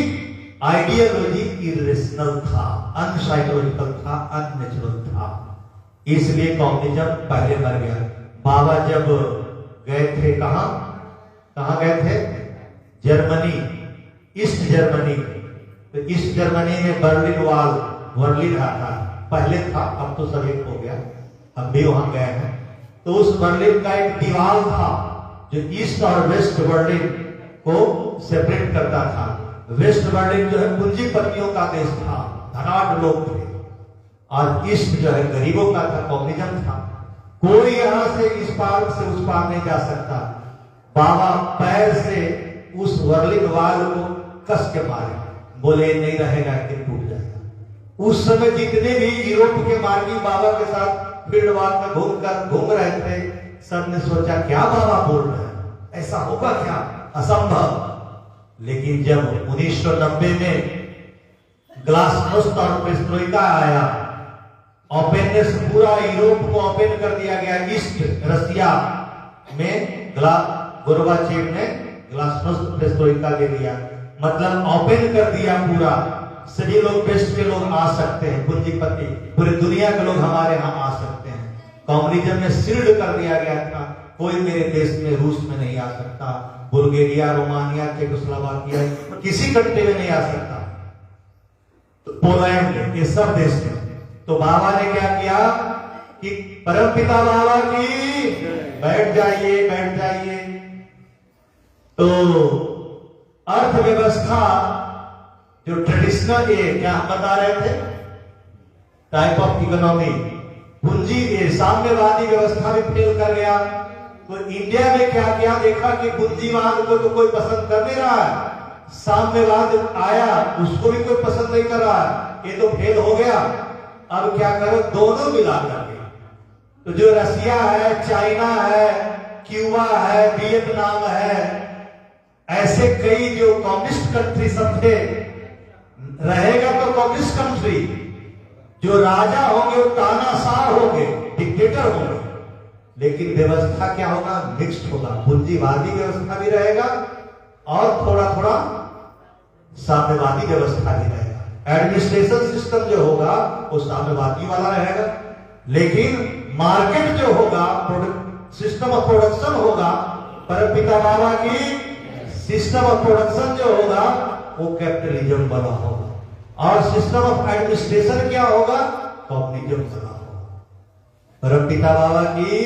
आइडियोलॉजी इरेशनल था, अनसाइकोलॉजिकल था, अननेचुरल था। इसलिए कम्युनिज्म पहले मर गया। बाबा जब गए थे कहाँ गए थे? Germany, east Germany. तो ईस्ट जर्मनी में बर्लिन वॉल, बर्लिन था, पहले था, अब तो सब एक हो गया, हम भी वहां गए हैं। तो उस बर्लिन का एक दीवार था जो ईस्ट और वेस्ट बर्लिन को सेपरेट करता था। वेस्ट बर्लिन जो है पूंजीपतियों का देश था, धनाढ्य लोग थे, और ईस्ट जो है गरीबों का था, कम्युनिज्म था। कोई यहां से इस पार से उस पार नहीं जा सकता। बाबा पैर से उस बर्लिन वॉल को कस के मारे, बोले नहीं रहेगा कि टूट जाएगा। उस समय जितने भी यूरोप के मार्गी बाबा के साथ फील्ड वॉक में घूम रहे थे, सबने सोचा क्या बाबा बोल रहे हैं, ऐसा होगा क्या, असंभव। लेकिन जब 1990 में ग्लासनोस्ट और पेस्ट्रोइका आया, ओपननेस, पूरा यूरोप को ओपन कर दिया गया। ईस्ट रसिया में गोर्बाचेव ने ग्लासनोस्ट पेस्ट्रोइका दे दिया, मतलब ओपन कर दिया पूरा। सभी लोग, वेस्ट के लोग आ सकते हैं, पूंजीपति पूरी दुनिया के लोग हमारे यहाँ आ सकते हैं। कम्युनिज्म में सील्ड कर दिया गया था, कोई मेरे देश में, रूस में नहीं आ सकता, बुल्गारिया, रोमानिया, चेकोस्लोवाकिया, किसी कंट्री में नहीं आ सकता, पोलैंड, ये सब देश में। तो बाबा ने क्या किया कि परमपिता बाबा की बैठ जाइए, बैठ जाइए। तो अर्थव्यवस्था जो ट्रेडिशनल, ये क्या हम बता रहे थे, टाइप ऑफ इकोनॉमी, पूंजी, ये साम्यवादी व्यवस्था भी फेल कर गया। तो इंडिया में क्या किया, देखा कि पूंजीवाद को तो कोई पसंद कर नहीं रहा है, साम्यवाद आया, उसको भी कोई पसंद नहीं कर रहा है, ये तो फेल हो गया। अब क्या करो, दोनों मिला करके, तो जो रसिया है, चाइना है, क्यूबा है, वियतनाम है, ऐसे कई जो कम्युनिस्ट कंट्री सब थे, रहेगा तो कम्युनिस्ट कंट्री, जो राजा होंगे वो तानाशाह होंगे, डिक्टेटर होंगे, लेकिन व्यवस्था क्या होगा, मिक्स्ड होगा, पूंजीवादी व्यवस्था भी रहेगा और थोड़ा थोड़ा साम्यवादी व्यवस्था भी रहेगा। एडमिनिस्ट्रेशन सिस्टम जो होगा वो साम्यवादी वाला रहेगा, लेकिन मार्केट जो होगा, सिस्टम ऑफ प्रोडक्शन होगा, परमपिता बाबा की सिस्टम ऑफ प्रोडक्शन जो होगा वो कैपिटलिज्म वाला होगा, और सिस्टम ऑफ एडमिनिस्ट्रेशन क्या होगा, कम्युनिज्म वाला होगा। परमपिता बाबा की।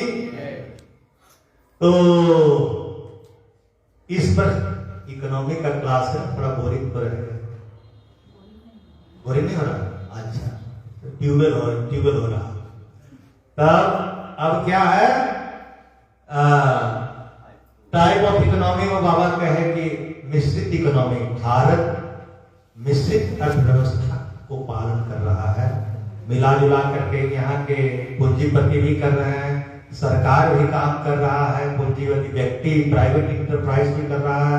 तो इस पर इकोनॉमी का क्लास है, थोड़ा बोरिंग तो रहेगा, बोरिंग नहीं हो रहा, अच्छा ट्यूबवेल हो रहा। तब अब क्या है, टाइप ऑफ इकोनॉमी में बाबा कहे कि मिश्रित इकोनॉमी, भारत मिश्रित अर्थव्यवस्था को पालन कर रहा है, मिला जुला करके यहाँ के पूंजीपति भी कर रहे हैं, सरकार भी काम कर रहा है, पूंजीपति व्यक्ति, प्राइवेट इंटरप्राइज भी कर रहा है,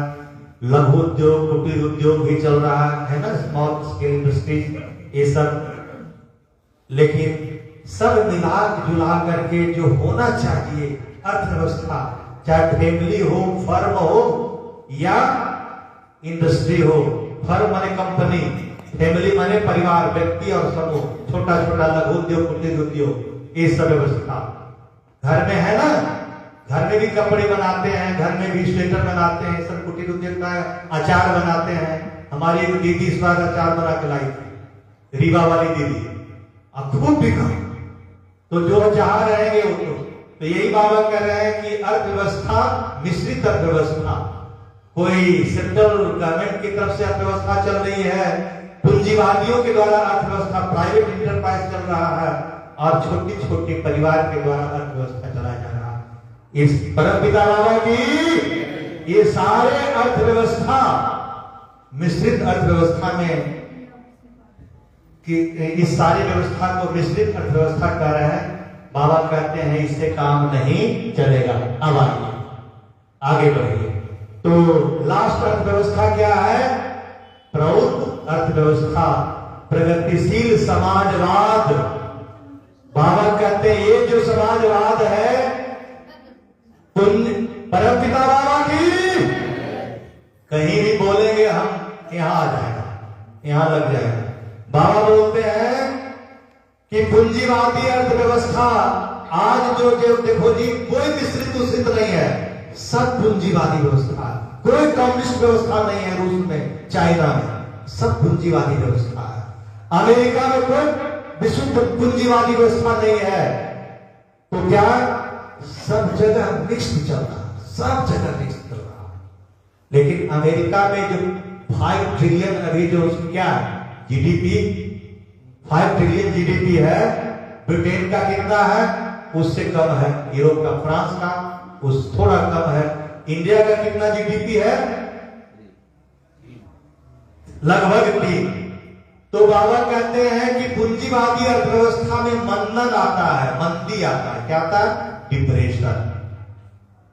लघु उद्योग, कुटीर उद्योग भी चल रहा है ना, स्मॉल स्केल इंडस्ट्रीज, ये सब। लेकिन सब मिला जुला करके जो होना चाहिए अर्थव्यवस्था, चाहे फैमिली हो, फर्म हो या इंडस्ट्री हो, फर्म माने कंपनी, फैमिली माने परिवार, व्यक्ति और समूह, छोटा छोटा लघु उद्योग, कुटीर उद्योग, ये सब व्यवस्था घर में है ना। घर में भी कपड़े बनाते हैं, घर में भी स्वेटर बनाते हैं, सब कुटीर उद्योग का। अचार बनाते हैं, हमारी एक दीदी इस बार अचार बना के लाई थी, रीवा वाली दीदी, अब खूब बिका। तो जो जहां रहेंगे वो तो यही बाबा कह रहे हैं कि अर्थव्यवस्था मिश्रित अर्थव्यवस्था, कोई सेंट्रल गवर्नमेंट की तरफ से अर्थव्यवस्था चल रही है, पूंजीवादियों के द्वारा अर्थव्यवस्था, प्राइवेट इंटरप्राइज चल रहा है, और छोटी छोटी परिवार के द्वारा अर्थव्यवस्था चला जा रहा है। इस परमपिता बाबा की ये सारे अर्थव्यवस्था मिश्रित अर्थव्यवस्था में कि इस सारी व्यवस्था को मिश्रित अर्थव्यवस्था कह रहे हैं। बाबा कहते हैं इससे काम नहीं चलेगा। अब आगे बढ़िए। तो लास्ट अर्थव्यवस्था क्या है? प्रौढ़ अर्थव्यवस्था, प्रगतिशील समाजवाद। बाबा कहते हैं ये जो समाजवाद है परमपिता बाबा की, कहीं भी बोलेंगे हम, यहां आ जाएगा, यहां लग जाएगा। बाबा बोलते हैं कि पूंजीवादी अर्थव्यवस्था आज जो देखो जी, कोई मिश्रित दूषित नहीं है, सब पूंजीवादी व्यवस्था है। कोई कम्युनिस्ट व्यवस्था नहीं है रूस में, चाइना में, सब पूंजीवादी व्यवस्था है। अमेरिका में कोई विशुद्ध पूंजीवादी व्यवस्था नहीं है। तो क्या सब जगह मिक्स चल रहा है, सब जगह मिक्स चल रहा है। लेकिन अमेरिका में जो 5 ट्रिलियन अभी जो क्या जीडीपी 5 ट्रिलियन जीडीपी है, ब्रिटेन का कितना है, उससे कम है। यूरोप का, फ्रांस का उस थोड़ा कम है। इंडिया का कितना जीडीपी है, लगभग 3। तो बाबा कहते हैं कि पूंजीवादी अर्थव्यवस्था में मंदन आता है, मंदी आता है। क्या आता है? डिप्रेशन।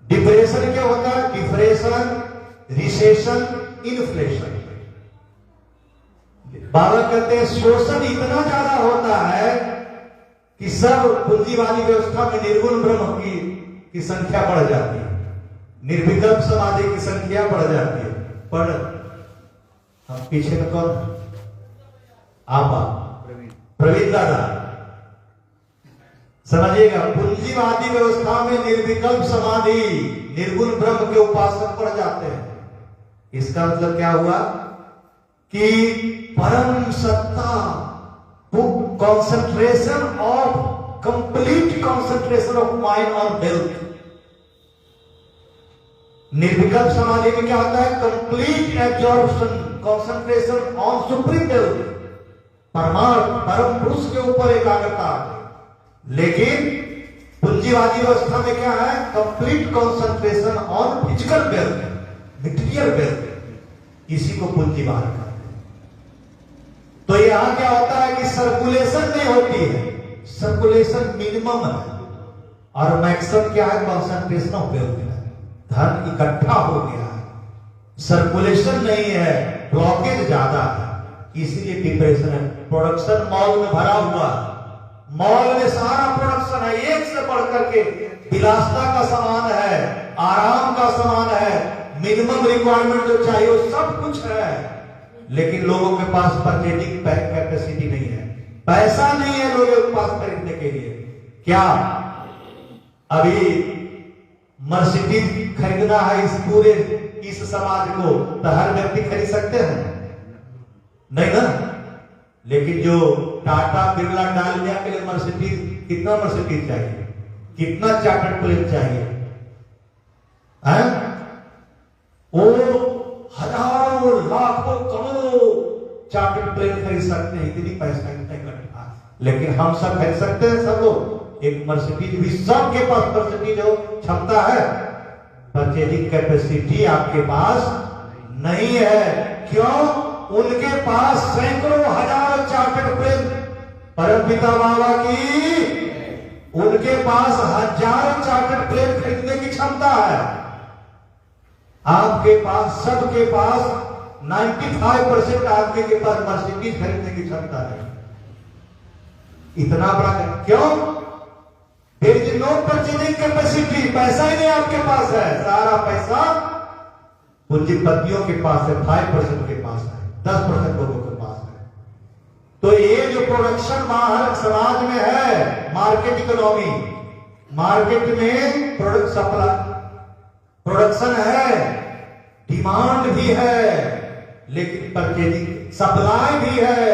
डिप्रेशन क्या होता है? Depression, recession, inflation. बाबा कहते हैं शोषण इतना ज्यादा होता है कि सब पूंजीवादी व्यवस्था में निर्गुण ब्रह्म की संख्या बढ़ जाती है, निर्विकल्प समाधि की संख्या बढ़ जाती है। पर हम पीछे में कौन? आपा प्रवीण दादा, समझिएगा, पूंजीवादी व्यवस्था में निर्विकल्प समाधि, निर्गुण ब्रह्म के उपासक बढ़ जाते हैं। इसका मतलब क्या हुआ कि परम सत्ता, concentration of, complete concentration of mind on health. निर्विकल्प समाधि में क्या होता है? Complete absorption, concentration on supreme health, परमार्थ, परम पुरुष के ऊपर एकाग्रता। लेकिन पूंजीवादी व्यवस्था में क्या है? Complete concentration on physical wealth, material wealth. इसी को पूंजीवाद कहते हैं। तो यहां क्या होता है कि सर्कुलेशन नहीं होती है, सर्कुलेशन मिनिमम है, और मैक्सिमम क्या है? कंसंट्रेशन ऑफ वेल्थ है। धन इकट्ठा हो गया है, सर्कुलेशन नहीं है, ब्लॉकेज ज्यादा है, इसीलिए डिप्रेशन है। प्रोडक्शन मॉल में भरा हुआ, मॉल में सारा प्रोडक्शन है, एक से बढ़ करके विलासता का सामान है, आराम का सामान है, मिनिमम रिक्वायरमेंट जो चाहिए वो सब कुछ है। लेकिन लोगों के पास परचेजिंग कैपेसिटी नहीं है, पैसा नहीं है लोगों के पास खरीदने के लिए। क्या अभी मर्सिडीज खरीदना है इस पूरे इस समाज को, तो हर व्यक्ति खरीद सकते हैं? नहीं ना। लेकिन जो टाटा बिरला डालमिया के लिए मर्सिडीज, कितना मर्सिडीज चाहिए, कितना चार्टर्ड प्लेन चाहिए है? वो हजारों लाखों करोड़ों चार्टर्ड प्लेन खरीद सकते हैं, इतनी पैसा इकट्ठा। लेकिन हम सब खरीद सकते हैं? सब लोग एक मर्सिडीज भी, सबके पास मर्सिडीज हो क्षमता है, परचेजिंग कैपेसिटी आपके पास नहीं है। क्यों? उनके पास सैकड़ों हजारों चार्टर्ड प्लेन, परमपिता बाबा की, उनके पास हजारों चार्टर्ड प्लेन खरीदने की क्षमता है। आपके पास, सबके पास 95% आदमी के पास मर्सिडीज खरीदने की क्षमता है। इतना बड़ा क्यों? There is no purchasing capacity, पैसा ही नहीं आपके पास है, सारा पैसा पूंजीपतियों के पास है, 5% के पास है, 10% लोगों के पास है। तो ये जो प्रोडक्शन बाहर समाज में है, मार्केट इकोनॉमी, मार्केट में प्रोडक्ट सप्लाई, प्रोडक्शन है, डिमांड भी है, लेकिन परचेजिंग सप्लाई भी है,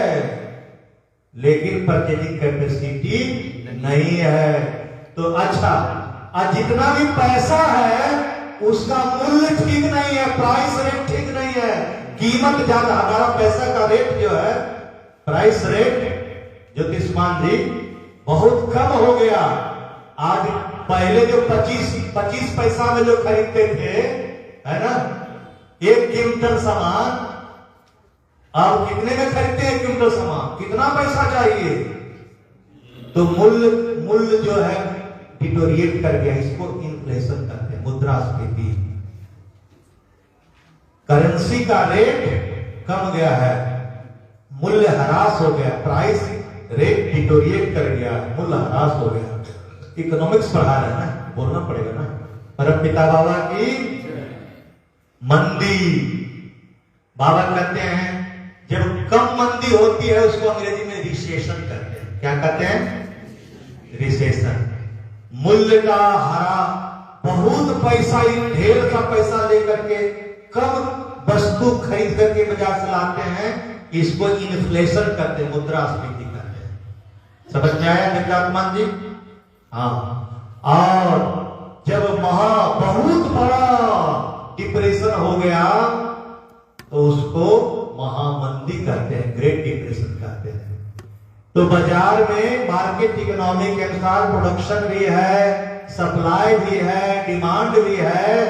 लेकिन परचेजिंग कैपेसिटी नहीं है। तो अच्छा, जितना भी पैसा है उसका मूल्य ठीक नहीं है, प्राइस रेट ठीक नहीं है, कीमत ज्यादा। हमारा पैसा का रेट जो है, प्राइस रेट ज्योतिषमान जी बहुत कम हो गया। आज पहले जो 25 पैसा में जो खरीदते थे, है ना, 1 क्विंटल सामान, अब कितने में खरीदते हैं? 1 क्विंटल सामान कितना पैसा चाहिए? तो मूल्य जो है डिटोरिएट कर गया, इसको इन्फ्लेशन कहते हैं, मुद्रास्फीति। करेंसी का रेट कम गया है, मूल्य ह्रास हो गया, प्राइस रेट डिटोरिएट कर गया, मूल्य ह्रास हो गया। इकोनॉमिक्स पढ़ा रहे हैं ना, बोलना पड़ेगा ना। परमपिता बाबा की मंदी, बाबा कहते हैं जब कम मंदी होती है उसको अंग्रेजी में रिसेशन कहते हैं। क्या कहते हैं? रिसेशन। मूल्य का हरा, बहुत पैसा, ढेर का पैसा लेकर के कम वस्तु खरीद करके बाजार से लाते हैं, इसको इन्फ्लेशन कहते हैं, मुद्रास्फीति कहते हैं। समझ में आया नित्यात्मान जी? हाँ। और जब बहुत बड़ा डिप्रेशन हो गया तो उसको महामंदी कहते हैं, ग्रेट डिप्रेशन कहते हैं। तो बाजार में मार्केट इकोनॉमी के अनुसार प्रोडक्शन भी है, सप्लाई भी है, डिमांड भी है,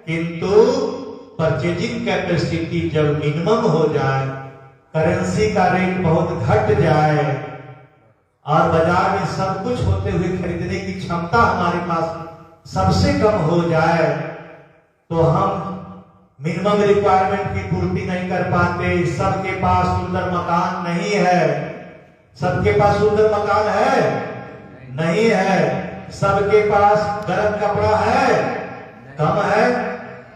किंतु परचेजिंग कैपेसिटी जब मिनिमम हो जाए, करेंसी का रेट बहुत घट जाए और बाजार में सब कुछ होते हुए खरीदने की क्षमता हमारे पास सबसे कम हो जाए, तो हम मिनिमम रिक्वायरमेंट की पूर्ति नहीं कर पाते। सबके पास सुंदर मकान नहीं है। सबके पास सुंदर मकान है? नहीं है। सबके पास गर्म कपड़ा है? कम है।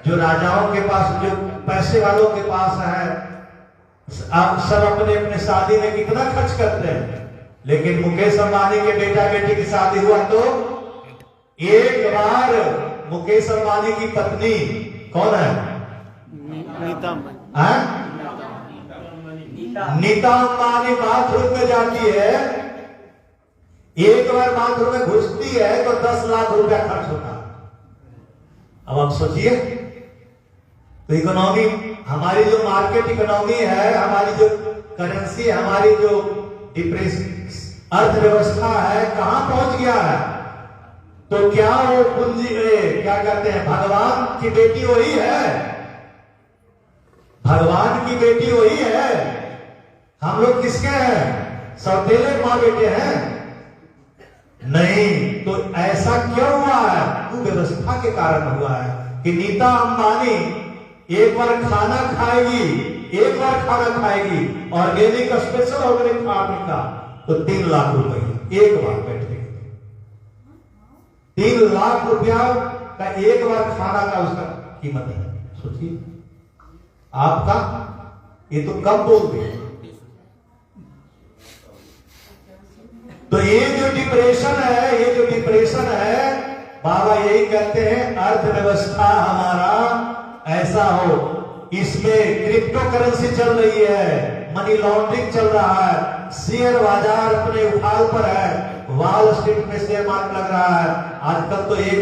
जो राजाओं के पास, जो पैसे वालों के पास है, आप सब अपने अपने शादी में कितना खर्च करते हैं। लेकिन मुकेश अंबानी के बेटा बेटी की शादी हुआ तो एक बार मुकेश अंबानी की पत्नी कौन है? नीता अंबानी बाथरूम में जाती है, एक बार बाथरूम में घुसती है तो 10 लाख रुपया खर्च होता है। अब आप सोचिए, तो इकोनॉमी, हमारी जो मार्केट इकोनॉमी है, हमारी जो करेंसी, हमारी जो डिप्रेशन अर्थव्यवस्था है, कहां पहुंच गया है। तो क्या वो पूंजी, क्या कहते हैं, भगवान की बेटी वही है? भगवान की बेटी वही है? हम लोग किसके हैं? सौतेले मां बेटे हैं? नहीं। तो ऐसा क्यों हुआ है? कुव्यवस्था के कारण हुआ है कि नीता अंबानी एक बार खाना खाएगी, एक बार खाना खाएगी ऑर्गेनिक स्पेशल ऑर्गेनिक फार्मिंग का, तो 3 लाख रुपए एक बार बैठे। 3 लाख रुपया का एक बार खाना का उसका कीमत है। सोचिए आपका, ये तो कम बोल गए। तो ये जो डिप्रेशन है, ये जो डिप्रेशन है, बाबा यही कहते हैं अर्थव्यवस्था हमारा ऐसा हो, इसमें क्रिप्टो करेंसी चल रही है, मनी लॉन्ड्रिंग चल रहा है, शेयर बाजार अपने उफाल पर है, वॉल स्ट्रीट में शेयर मार्केट लग रहा है। आजकल तो एक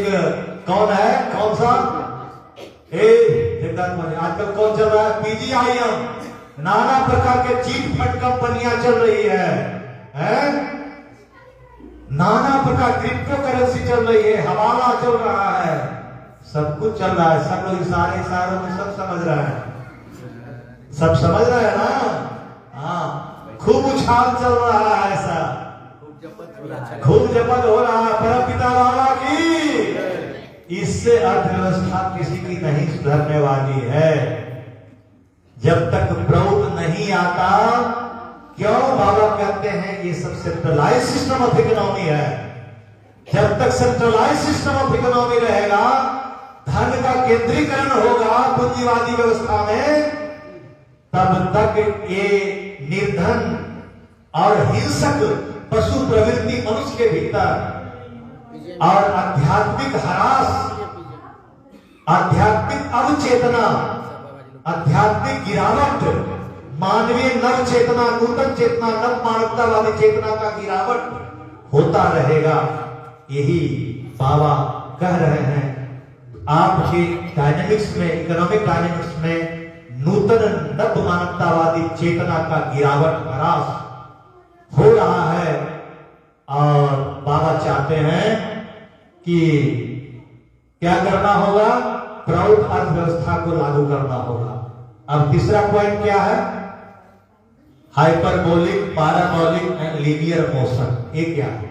कौन है, कौन सा आजकल कौन चल रहा है? पीजीआईएम, नाना प्रकार के चीट फंड कंपनियां चल रही है? नाना प्रकार क्रिप्टो करेंसी चल रही है, हवाला चल रहा है, सब कुछ चल रहा है। सब लोग इशारों में सब समझ रहे हैं, सब समझ रहे हैं ना? हाँ, खूब उछाल चल रहा है, ऐसा खूब जपत हो रहा है। परमपिता बाबा की, इससे अर्थव्यवस्था किसी की नहीं सुधरने वाली है जब तक प्रौढ़ नहीं आता। क्यों? बाबा कहते हैं ये सब सेंट्रलाइज सिस्टम ऑफ इकोनॉमी है। जब तक सेंट्रलाइज सिस्टम ऑफ इकोनॉमी रहेगा, धन का केंद्रीकरण होगा पूंजीवादी व्यवस्था में, तब तक ये निर्धन और हिंसक पशु प्रवृत्ति मनुष्य के भीतर और आध्यात्मिक ह्रास, आध्यात्मिक अवचेतना, आध्यात्मिक गिरावट, मानवीय नव चेतना, नूतन चेतना, नव मानवतावादी चेतना का गिरावट होता रहेगा। यही बाबा कह रहे हैं। आपके डायनेमिक्स में, इकोनॉमिक डायनेमिक्स में नूतन नव मानवतावादी चेतना का गिरावट, ह्रास हो रहा है। और बाबा चाहते हैं कि क्या करना होगा? प्रौढ़ अर्थव्यवस्था को लागू करना होगा। अब तीसरा पॉइंट क्या है? Hyperbolic, parabolic and linear motion. ये क्या है?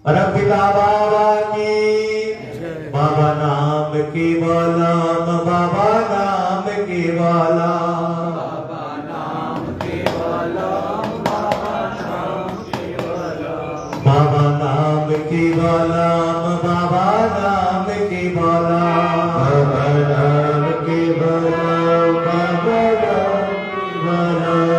परमपिता बाबा की, बाबा नाम केवलम, बाबा नाम केवलम, बाबा नाम केवलम, बाबा नाम केवलम, बाबा नाम केवलम, बाबा नाम केवलम, बाबा नाम केवलम, बाबा नाम केवलम।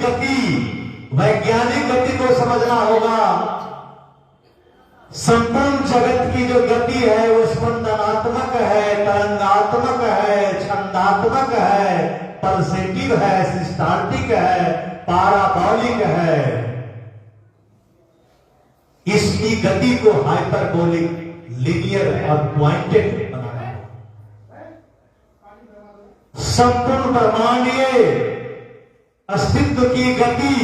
गति, वैज्ञानिक गति को समझना होगा। संपूर्ण जगत की जो गति है वो स्पंदनात्मक है, तरंगात्मक है, छंदात्मक है, पल्सेटिव है, सिस्टाल्टिक है, पाराबॉलिक है। इसकी गति को हाइपरबोलिक, लीनियर और पॉइंटेड बनाना है। संपूर्ण ब्रह्मांडीय अस्तित्व की गति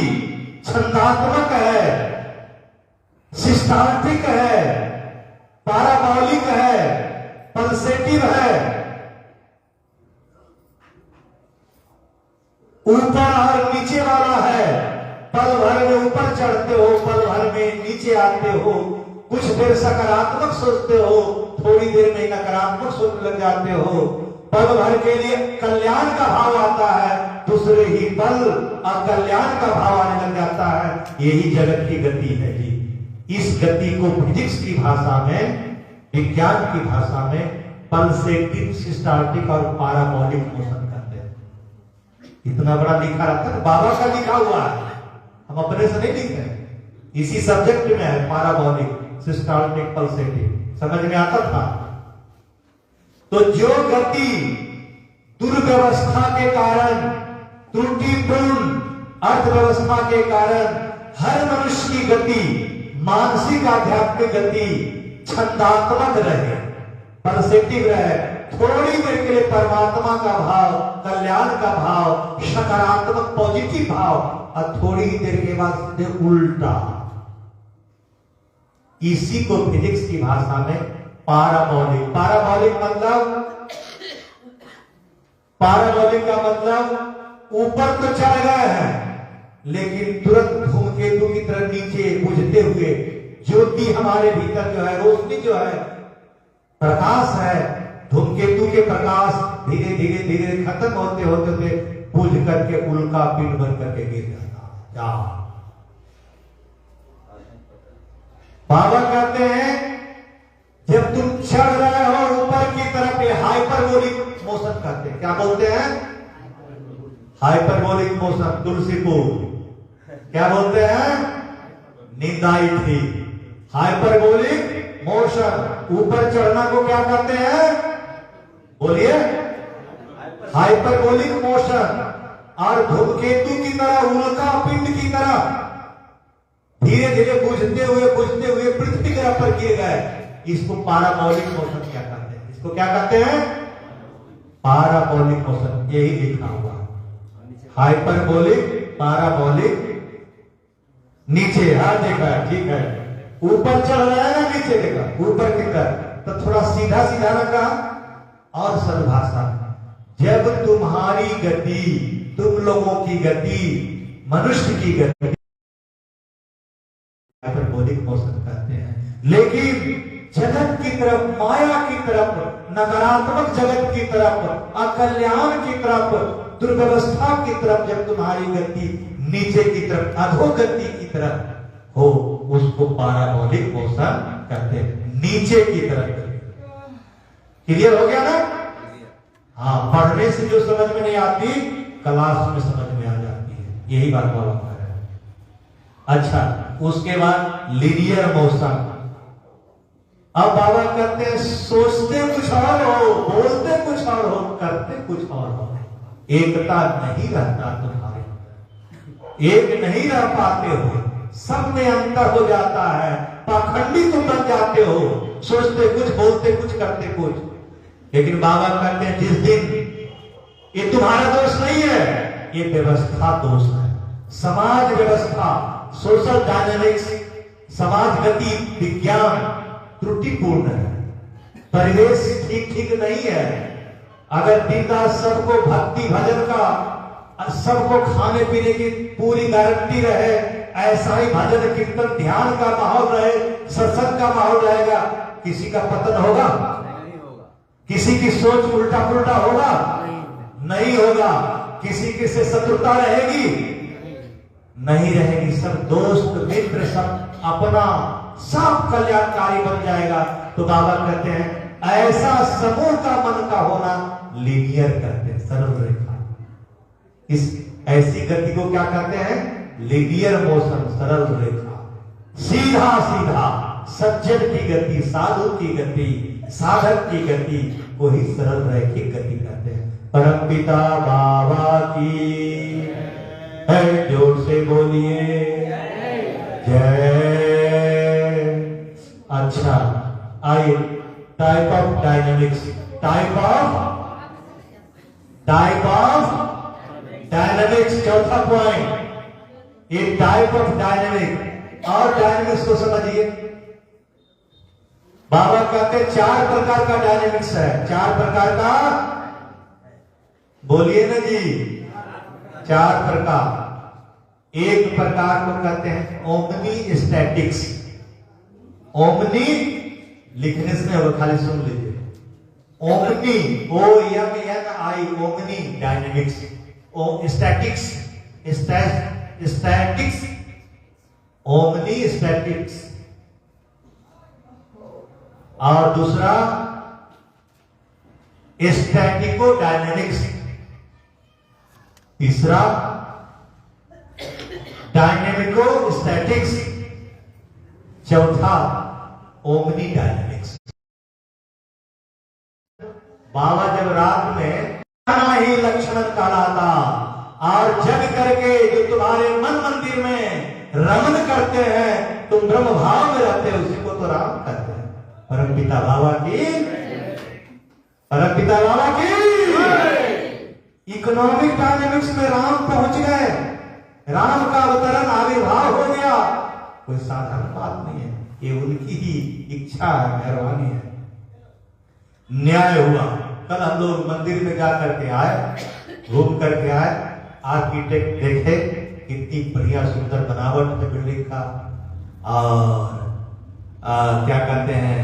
छंदात्मक है, सिस्टाल्टिक है, पाराबॉलिक है, पल्सेटिव है। ऊपर और नीचे वाला है। पल भर में ऊपर चढ़ते हो, पल भर में नीचे आते हो, कुछ देर सकारात्मक सोचते हो, थोड़ी देर में नकारात्मक सोचने लग जाते हो। पल भर के लिए कल्याण का भाव आता है, दूसरे ही पल अकल्याण का भाव आने लग जाता है। यही जगत की गति है जी। इस गति को फिजिक्स की भाषा में, विज्ञान की भाषा में पल्सेटिव, सिस्टाल्टिक और पाराबॉलिक मोशन कहते हैं। इतना बड़ा लिखा रहता है, बाबा का लिखा हुआ है, हम अपने से नहीं लिखते हैं। इसी सब्जेक्ट में है, पाराबॉलिक, सिस्टाल्टिक, पल्सेटिव। समझ में आता था? तो जो गति दुर्व्यवस्था के कारण, त्रुटिपूर्ण अर्थव्यवस्था के कारण हर मनुष्य की गति, मानसिक आध्यात्मिक गति छंदात्मक रहे, पल्सेटिव रहे, थोड़ी देर के लिए परमात्मा का भाव, कल्याण का भाव, सकारात्मक पॉजिटिव भाव, और थोड़ी देर के बाद सीधे उल्टा। इसी को फिजिक्स की भाषा में पाराबॉलिक, पाराबॉलिक का मतलब ऊपर तो चढ़ गए हैं लेकिन तुरंत धूमकेतु की तरह नीचे बुझते हुए, ज्योति हमारे भीतर जो है, रोशनी जो है, प्रकाश है, धूमकेतु के प्रकाश धीरे धीरे धीरे खत्म होते होते बुझ करके उल्का पिंड बन करके गिर जाता। बाबा कहते हैं जब तुम चढ़ रहे हो ऊपर की तरफ, ये हाइपरबोलिक मोशन कहते हैं। क्या बोलते हैं? Hyperbolic motion. तुलसीपुर क्या बोलते हैं? निंदाई थी। Hyperbolic motion. ऊपर चढ़ना को क्या कहते हैं? बोलिए। Hyperbolic motion. और धूमकेतु की तरह, उल्का पिंड की तरह धीरे धीरे बुझते हुए पृथ्वी ग्रह पर गिर गए। इसको पाराबॉलिक मोशन क्या कहते हैं? इसको क्या कहते हैं? पाराबॉलिक मोशन। यही लिखा हुआ, हाइपरबोलिक, पाराबॉलिक। नीचे, हाँ देखा, ठीक है। ऊपर चढ़ रहा है ना, नीचे देखा, ऊपर की तरफ, तो थोड़ा सीधा सीधा रखा और सरल भाषा। जब तुम्हारी गति, तुम लोगों की गति, मनुष्य की गति हाइपरबोलिक मोशन कहते हैं। लेकिन जगत की तरफ, माया की तरफ, नकारात्मक जगत की तरफ, अकल्याण की तरफ, दुर्व्यवस्था की तरफ जब तुम्हारी गति नीचे की तरफ, अधोगति की तरफ हो, उसको पाराबॉलिक मोशन कहते हैं। नीचे की तरफ। क्लियर हो गया ना? हाँ, पढ़ने से जो समझ में नहीं आती, क्लास में समझ में आ जाती है। यही बात बाबा कह रहे हैं। अच्छा, उसके बाद लीनियर मोशन। अब बाबा कहते हैं सोचते कुछ और हो, बोलते कुछ और हो, करते कुछ और हो, एकता नहीं रहता तुम्हारे, एक नहीं रह पाते हो, सब में अंतर हो जाता है, पाखंडी तुम बन जाते हो, सोचते कुछ, बोलते कुछ, करते कुछ। लेकिन बाबा कहते हैं जिस दिन, ये तुम्हारा दोष नहीं है, ये व्यवस्था दोष है। समाज व्यवस्था, सोशल डायनेमिक्स, समाज गति, विज्ञान त्रुटिपूर्ण है, परिवेश ठीक नहीं है। अगर दिन सबको भक्ति भजन का, सबको खाने पीने की पूरी गारंटी रहे, ऐसा ही भजन कीर्तन ध्यान का माहौल रहे, सत्संग का माहौल रहेगा, किसी का पतन होगा? किसी की सोच उल्टा पुल्टा होगा? नहीं होगा। किसी के से शत्रुता रहेगी? नहीं रहेगी। सब दोस्त मित्र, सब अपना, सब कल्याणकारी बन जाएगा। तो बाबा कहते हैं ऐसा समूह का मन का होना लीनियर कहते हैं, सरल रेखा। इस ऐसी गति को क्या कहते हैं? लीनियर मोशन, सरल रेखा, सीधा सीधा सज्जन की गति, साधु की गति, साधक की गति को ही सरल रैखिक गति कहते हैं। परमपिता बाबा की है, जोर से बोलिए जय। अच्छा, आइए type of dynamics, type of dynamics, चौथा पॉइंट, ये टाइप ऑफ डायनेमिक और डायनेमिक्स को समझिए। बाबा कहते हैं 4 प्रकार का डायनेमिक्स है। 4 प्रकार का, बोलिए ना जी, 4 प्रकार। एक प्रकार को कहते हैं ओमनी स्टैटिक्स। ओमनी लिखने से होगा, खाली सुन लीजिए। Omni, OMNI, omni dynamics. Statics, statics, omni statics. और दूसरा स्टैटिको डायनेमिक्स। तीसरा डायनेमिको स्टैटिक्स। चौथा ओमनी डायनेमिक्स। बाबा जब रात में ही लक्ष्मण कहलाता और जग करके जो तुम्हारे मन मंदिर में रमन करते हैं, तुम ब्रह्म भाव में रहते हो, उसी को तो राम कहते हैं। परमपिता बाबा की, परमपिता बाबा की। इकोनॉमिक डायनेमिक्स में राम पहुंच गए, राम का अवतरण आविर्भाव हो गया। कोई साधारण बात नहीं है, ये उनकी ही इच्छा है, मेहरबानी है। न्याय हुआ। कल हम लोग मंदिर में जा करके आए, घूम करके आए, आर्किटेक्ट देखे कितनी बढ़िया सुंदर बनावट है बिल्डिंग का। और क्या कहते हैं,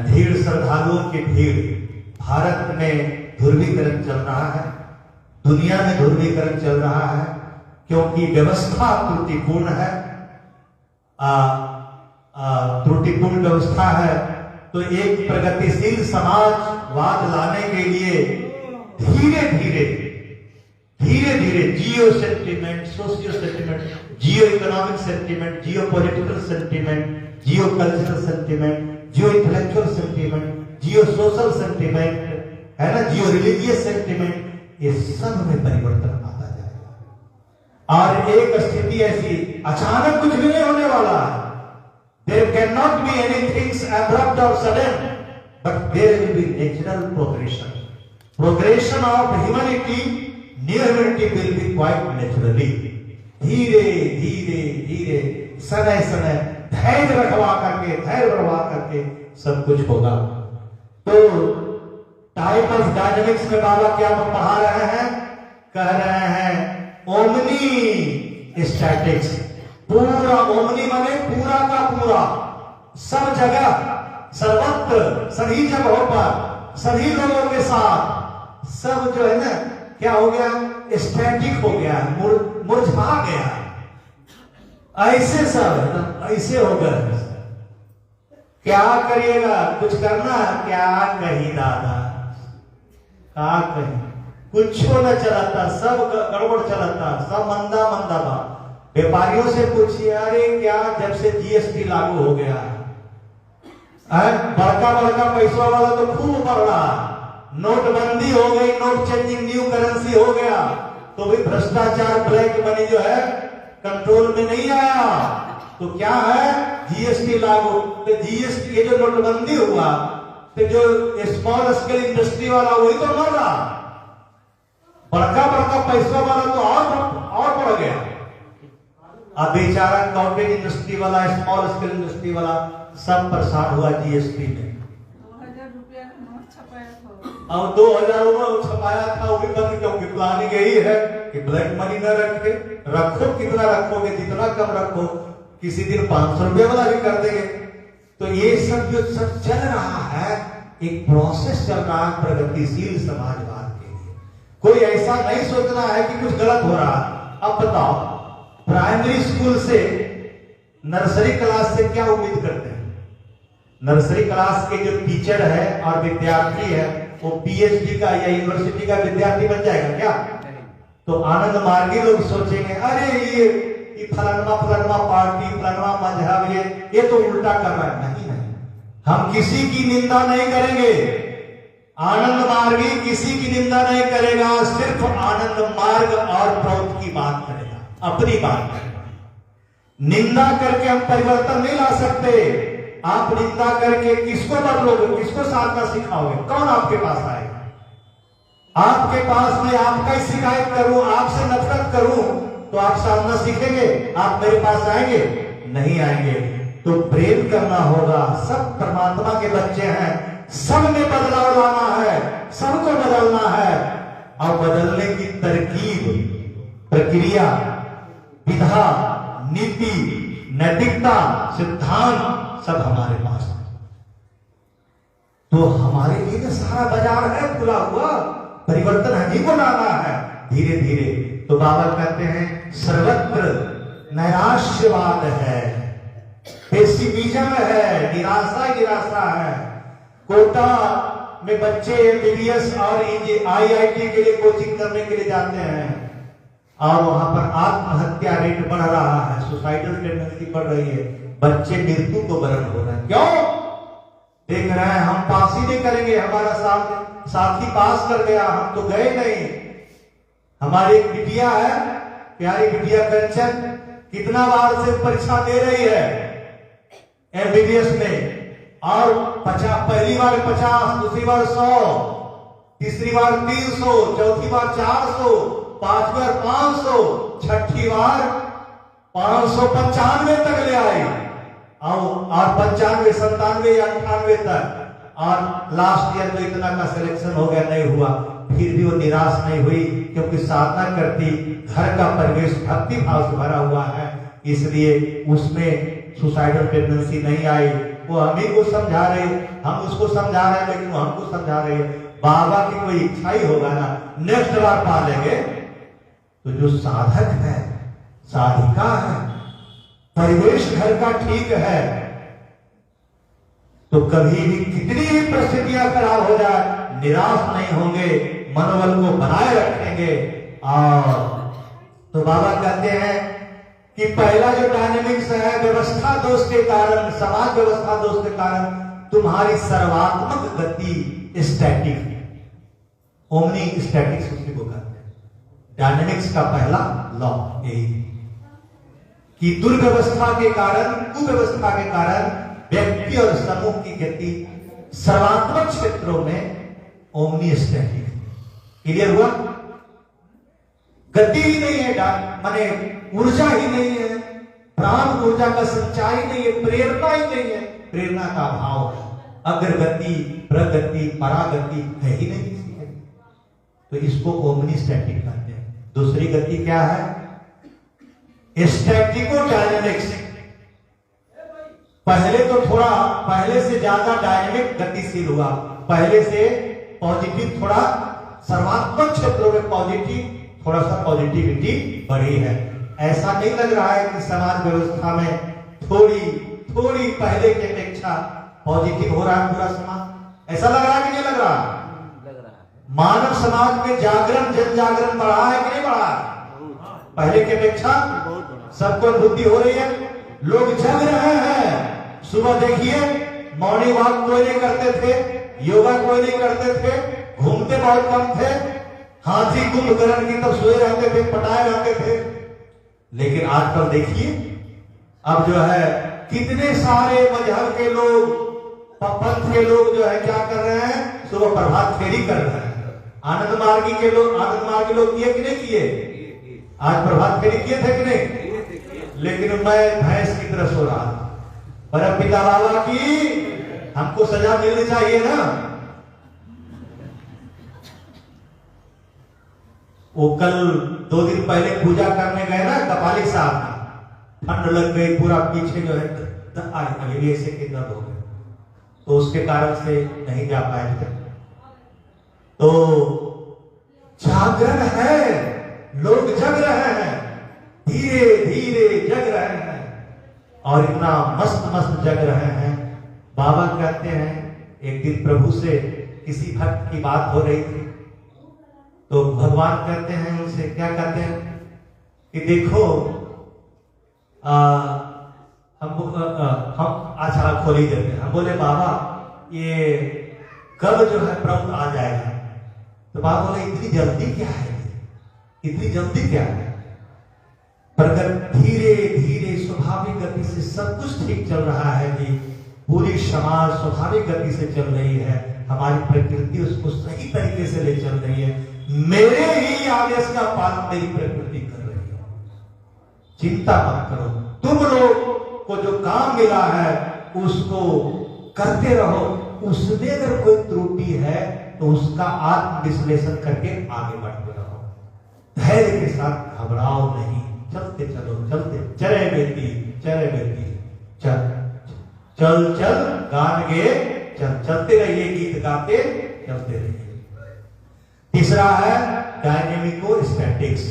भीड़, श्रद्धालुओं की भीड़। भारत में ध्रुवीकरण चल रहा है, दुनिया में ध्रुवीकरण चल रहा है, क्योंकि व्यवस्था त्रुटिपूर्ण है। त्रुटिपूर्ण व्यवस्था है, तो एक प्रगतिशील समाजवाद लाने के लिए धीरे धीरे geo sentiment, socio sentiment, geo economic sentiment, geo political sentiment, geo cultural sentiment, geo intellectual sentiment, geo social sentiment, है ना, जियो रिलीजियस सेंटिमेंट, ये सब में परिवर्तन आता जाएगा। और एक स्थिति ऐसी, अचानक कुछ भी नहीं होने वाला है। There cannot be anything abrupt or sudden, but there will be natural progression. Progression of humanity, new humanity will be quite naturally. धीरे धीरे धीरे, समय समय धैर्य रखवा करके, धैर्य बढ़वा करके सब कुछ होगा। तो टाइप ऑफ डायनेमिक्स में बाबा क्या पढ़ा रहे हैं? कह रहे हैं ओमनी स्टैटिक्स। पूरा, ओमनी माने पूरा का पूरा, सब जगह, सर्वत्र, सभी जगहों पर, सभी लोगों के साथ, सब जो है ना, क्या हो गया? स्टैटिक हो गया, मुरझा गया। ऐसे सब ऐसे हो गए। क्या करिएगा? कुछ करना, क्या कही दादा, क्या कही, कुछ न चलाता, सब गड़बड़ चलाता, सब मंदा मंदा बा। व्यापारियों से पूछिए, अरे क्या जब से जीएसटी लागू हो गया, बड़का बड़का पैसा वाला तो खूब बढ़ रहा, नोटबंदी हो गई, नोट चेंजिंग, न्यू करेंसी हो गया, तो भी भ्रष्टाचार, ब्लैक मनी जो है कंट्रोल में नहीं आया। तो क्या है? जीएसटी लागू। तो जीएसटी, ये जो नोटबंदी हुआ, तो जो स्मॉल स्केल इंडस्ट्री वाला वही तो मर रहा, बड़का बड़का पैसा वाला तो और बढ़ गया। अब बेचारा कॉर्पोरेट इंडस्ट्री वाला, स्मॉल स्केल इंडस्ट्री वाला सब परेशान हुआ जीएसटी में। 2000 रुपया नोट छपाया था, अब 2000 छपाया था, वो भी बंद, क्योंकि प्लानिंग यही है कि ब्लैक मनी न रखे, रखो कितना रखोगे, जितना कम रखो, किसी दिन 500 रुपये वाला भी कर देंगे। तो ये सब जो सब चल रहा है, एक प्रोसेस चल रहा है प्रगतिशील समाजवाद के लिए। कोई ऐसा नहीं सोचना है कि कुछ गलत हो रहा है। अब बताओ, प्राइमरी स्कूल से, नर्सरी क्लास से क्या उम्मीद करते हैं? नर्सरी क्लास के जो टीचर है और विद्यार्थी है, वो पीएचडी का या यूनिवर्सिटी का विद्यार्थी बन जाएगा क्या? तो आनंद मार्गी लोग सोचेंगे अरे ये फलाना फलाना पार्टी फलाना मजहब ये तो उल्टा कर रहा है। नहीं नहीं, हम किसी की निंदा नहीं करेंगे। आनंद मार्गी किसी की निंदा नहीं करेगा, सिर्फ आनंद मार्ग और प्रौद्ध की बात करेगा, अपनी बात करेगा। निंदा करके हम परिवर्तन नहीं ला सकते। आप निंदा करके किसको बदलोगे, किसको साधना सिखाओगे? कौन आपके पास आएगा? आपके पास मैं आपका ही शिकायत करूं, आपसे नफरत करूं तो आप साधना सीखेंगे? आप मेरे पास आएंगे? नहीं आएंगे। तो प्रेम करना होगा। सब परमात्मा के बच्चे हैं, सब में बदलाव लाना है, सबको बदलना है। और बदलने की तरकीब, प्रक्रिया, विधा, नीति, नैतिकता, सिद्धांत सब हमारे पास है। तो हमारे लिए तो सारा बाजार है खुला हुआ, परिवर्तन हमें को लाना है धीरे धीरे। तो बाबा कहते हैं सर्वत्र नैराश्यवाद है, पेसिमिज्म है, निराशा निराशा है। कोटा में बच्चे एमबीबीएस और आईआईटी के लिए कोचिंग करने के लिए जाते हैं और वहां पर आत्महत्या रेट बढ़ रहा है, सुसाइडल टेंडेंसी बढ़ रही है, बच्चे मृत्यु को वरण हो रहे हैं। क्यों? देख रहे हैं हम पास ही नहीं करेंगे, हमारा साथी पास कर गया, हम तो गए नहीं। हमारी एक बिटिया है, प्यारी बिटिया कंचन, कितना बार से परीक्षा दे रही है एमबीबीएस में, और पहली बार 50, दूसरी बार 100, तीसरी बार 300, चौथी बार 400, पांचवी बार 500, छठी बार 595 तक ले आई, और 95, 97 या 98 तक। और लास्ट ईयर में इतना का सिलेक्शन हो गया, नहीं हुआ। फिर भी वो निराश नहीं हुई, क्योंकि साधना करती, घर का परिवेश भक्ति भाव से भरा हुआ है, इसलिए उसमें सुसाइडल टेंडेंसी नहीं आई। वो हमें को समझा रहे, हम उसको समझा रहे, लेकिन वो हमको समझा रहे। बाबा की कोई इच्छा ही होगा ना, नेक्स्ट बार पा लेंगे। तो जो साधक है, साधिका है, परिवेश घर का ठीक है, तो कभी भी कितनी भी परिस्थितियां खराब हो जाए, निराश नहीं होंगे, मनोबल को बनाए रखेंगे। और तो बाबा कहते हैं कि पहला जो डायनेमिक्स है, व्यवस्था दोष के कारण, समाज व्यवस्था दोष के कारण तुम्हारी सर्वात्मक गति स्टैटिक है। ओमनी स्टैटिक्स उसी को कहते हैं। डायनेमिक्स का पहला लॉ यही है कि दुर्व्यवस्था के कारण, कुव्यवस्था के कारण व्यक्ति और समूह की गति सर्वात्मक क्षेत्रों में ओमनी स्टैटिक। क्लियर हुआ? गति ही नहीं है, माने ऊर्जा ही नहीं है, प्राण ऊर्जा का संचार ही नहीं है, प्रेरणा ही नहीं है, प्रेरणा का अभाव है, अग्रगति, प्रगति, परागति है ही नहीं किसी के। तो इसको ओमनी स्टैटिक कहते हैं। दूसरी गति क्या है? स्टैटिको डायनेमिक्स। पहले तो थोड़ा, पहले से ज्यादा डायनेमिक गतिशील हुआ, पहले से पॉजिटिव, थोड़ा सर्वात्मक क्षेत्रों में पॉजिटिव, थोड़ा सा पॉजिटिविटी बढ़ी है। ऐसा नहीं लग रहा है कि समाज व्यवस्था में थोड़ी थोड़ी पहले की अपेक्षा पॉजिटिव हो रहा है पूरा समाज? ऐसा लग रहा है कि नहीं लग रहा? लग रहा है। मानव समाज में जागरण, जन जागरण बढ़ा है कि नहीं बढ़ा? पहले की अपेक्षा सबको अनुभूति हो रही है, लोग जग रहे हैं। सुबह देखिए मॉर्निंग वॉक कोई नहीं करते थे, योगा कोई नहीं करते थे, घूमते बहुत कम थे, हाथी कुंभकर्ण की तब सोए रहते थे, पटाए रहते थे। लेकिन आजकल देखिए अब जो है कितने सारे मजहब के लोग, पंथ के लोग जो है क्या कर रहे हैं, सुबह प्रभात फेरी कर रहे हैं। आनंद मार्गी के लोग, आनंद मार्गी लोग किए कि नहीं किए? आज प्रभात फेरी किए थे कि नहीं? लेकिन मैं भैंस की तरह सो रहा था। परम पिता बाबा की हमको सजा मिलनी चाहिए ना। वो कल 2 दिन पहले पूजा करने गए ना कपाली साहब, ठंड लग गई, पूरा पीछे जो है अभी ऐसे के दर्द हो गए, तो उसके कारण से नहीं जा पाए थे। तो जागरण है, लोग जग रहे हैं, धीरे धीरे जग रहे हैं, और इतना मस्त मस्त जग रहे हैं। बाबा कहते हैं एक दिन प्रभु से किसी भक्त की बात हो रही थी, तो भगवान कहते हैं उनसे, क्या कहते हैं कि देखो हम अच्छा खोली देते हैं। हम बोले बाबा ये कब जो है प्रभु आ जाएगा? तो बाबा बोले इतनी जल्दी क्या है, इतनी जल्दी क्या है? प्रगति धीरे धीरे स्वाभाविक गति से सब कुछ ठीक चल रहा है जी। पूरी समाज स्वाभाविक गति से चल रही है, हमारी प्रकृति उसको सही तरीके से ले चल रही है। मेरे ही आदेश का पालन मेरी प्रकृति कर रही है। चिंता मत करो, तुम लोग को जो काम मिला है उसको करते रहो। उसमें अगर कोई त्रुटि है तो उसका आत्म विश्लेषण करके आगे बढ़ते रहो। धैर्य के साथ घबराओ नहीं, चलते चलो, चले बेटी चल चल चल गान गे चल, चलते रहिए, गीत गाते चलते रहिए। तीसरा है डायनेमिको स्टैटिक्स।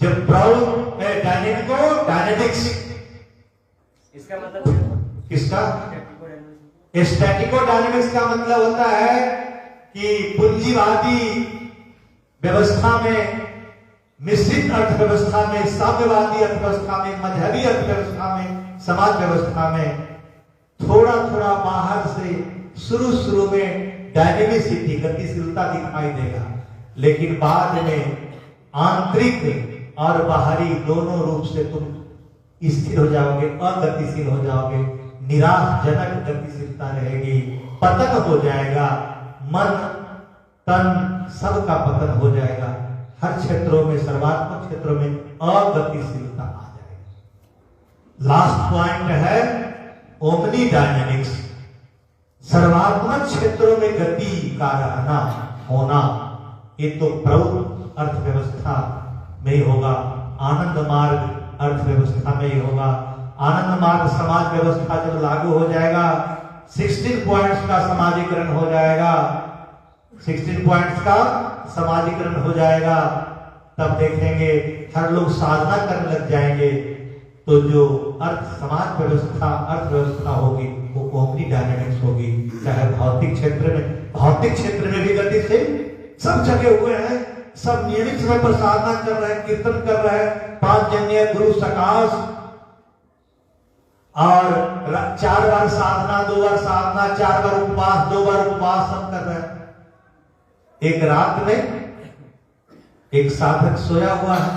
जब डायनेमिको डायनेटिक्स, इसका मतलब किसका? स्टैटिको डायनेमिक्स का मतलब होता है कि पूंजीवादी व्यवस्था में, मिश्रित अर्थव्यवस्था में, साम्यवादी अर्थव्यवस्था में, मजहबी अर्थव्यवस्था में, समाज व्यवस्था में थोड़ा थोड़ा बाहर से शुरू में डायनेमिसिटी, गतिशीलता दिखाई देगा, लेकिन बाद में आंतरिक और बाहरी दोनों रूप से तुम स्थिर हो जाओगे, अगतिशील हो जाओगे, निराशजनक गतिशीलता रहेगी, पतन हो जाएगा, मन तन सबका पतन हो जाएगा। हर क्षेत्रों में, सर्वात्मक क्षेत्रों में अगतिशीलता आ जाएगी। लास्ट पॉइंट है ओमनी डायनेमिक्स। सर्वात्मक क्षेत्रों में गति का रहना होना, ये तो प्रौढ़ अर्थव्यवस्था में ही होगा, आनंद मार्ग अर्थव्यवस्था में ही होगा। आनंद मार्ग समाज व्यवस्था जब लागू हो जाएगा, 16 पॉइंट्स का समाजीकरण हो जाएगा, 16 पॉइंट्स का समाजीकरण हो जाएगा, तब देखेंगे हर लोग साधना करने लग जाएंगे, तो जो समाज व्यवस्था अर्थव्यवस्था होगी वो ओमनी डायनेमिक्स होगी। चाहे भौतिक क्षेत्र में भी गति से सब जगह हुए हैं, सब नियमित समय पर साधना कर रहे हैं, कीर्तन कर रहे हैं, 5 जन्य गुरु सकाश, और 4 बार साधना, 2 बार साधना, 4 बार उपवास, 2 बार उपवास, सब कर रहे हैं। एक रात में एक साधक सोया हुआ है,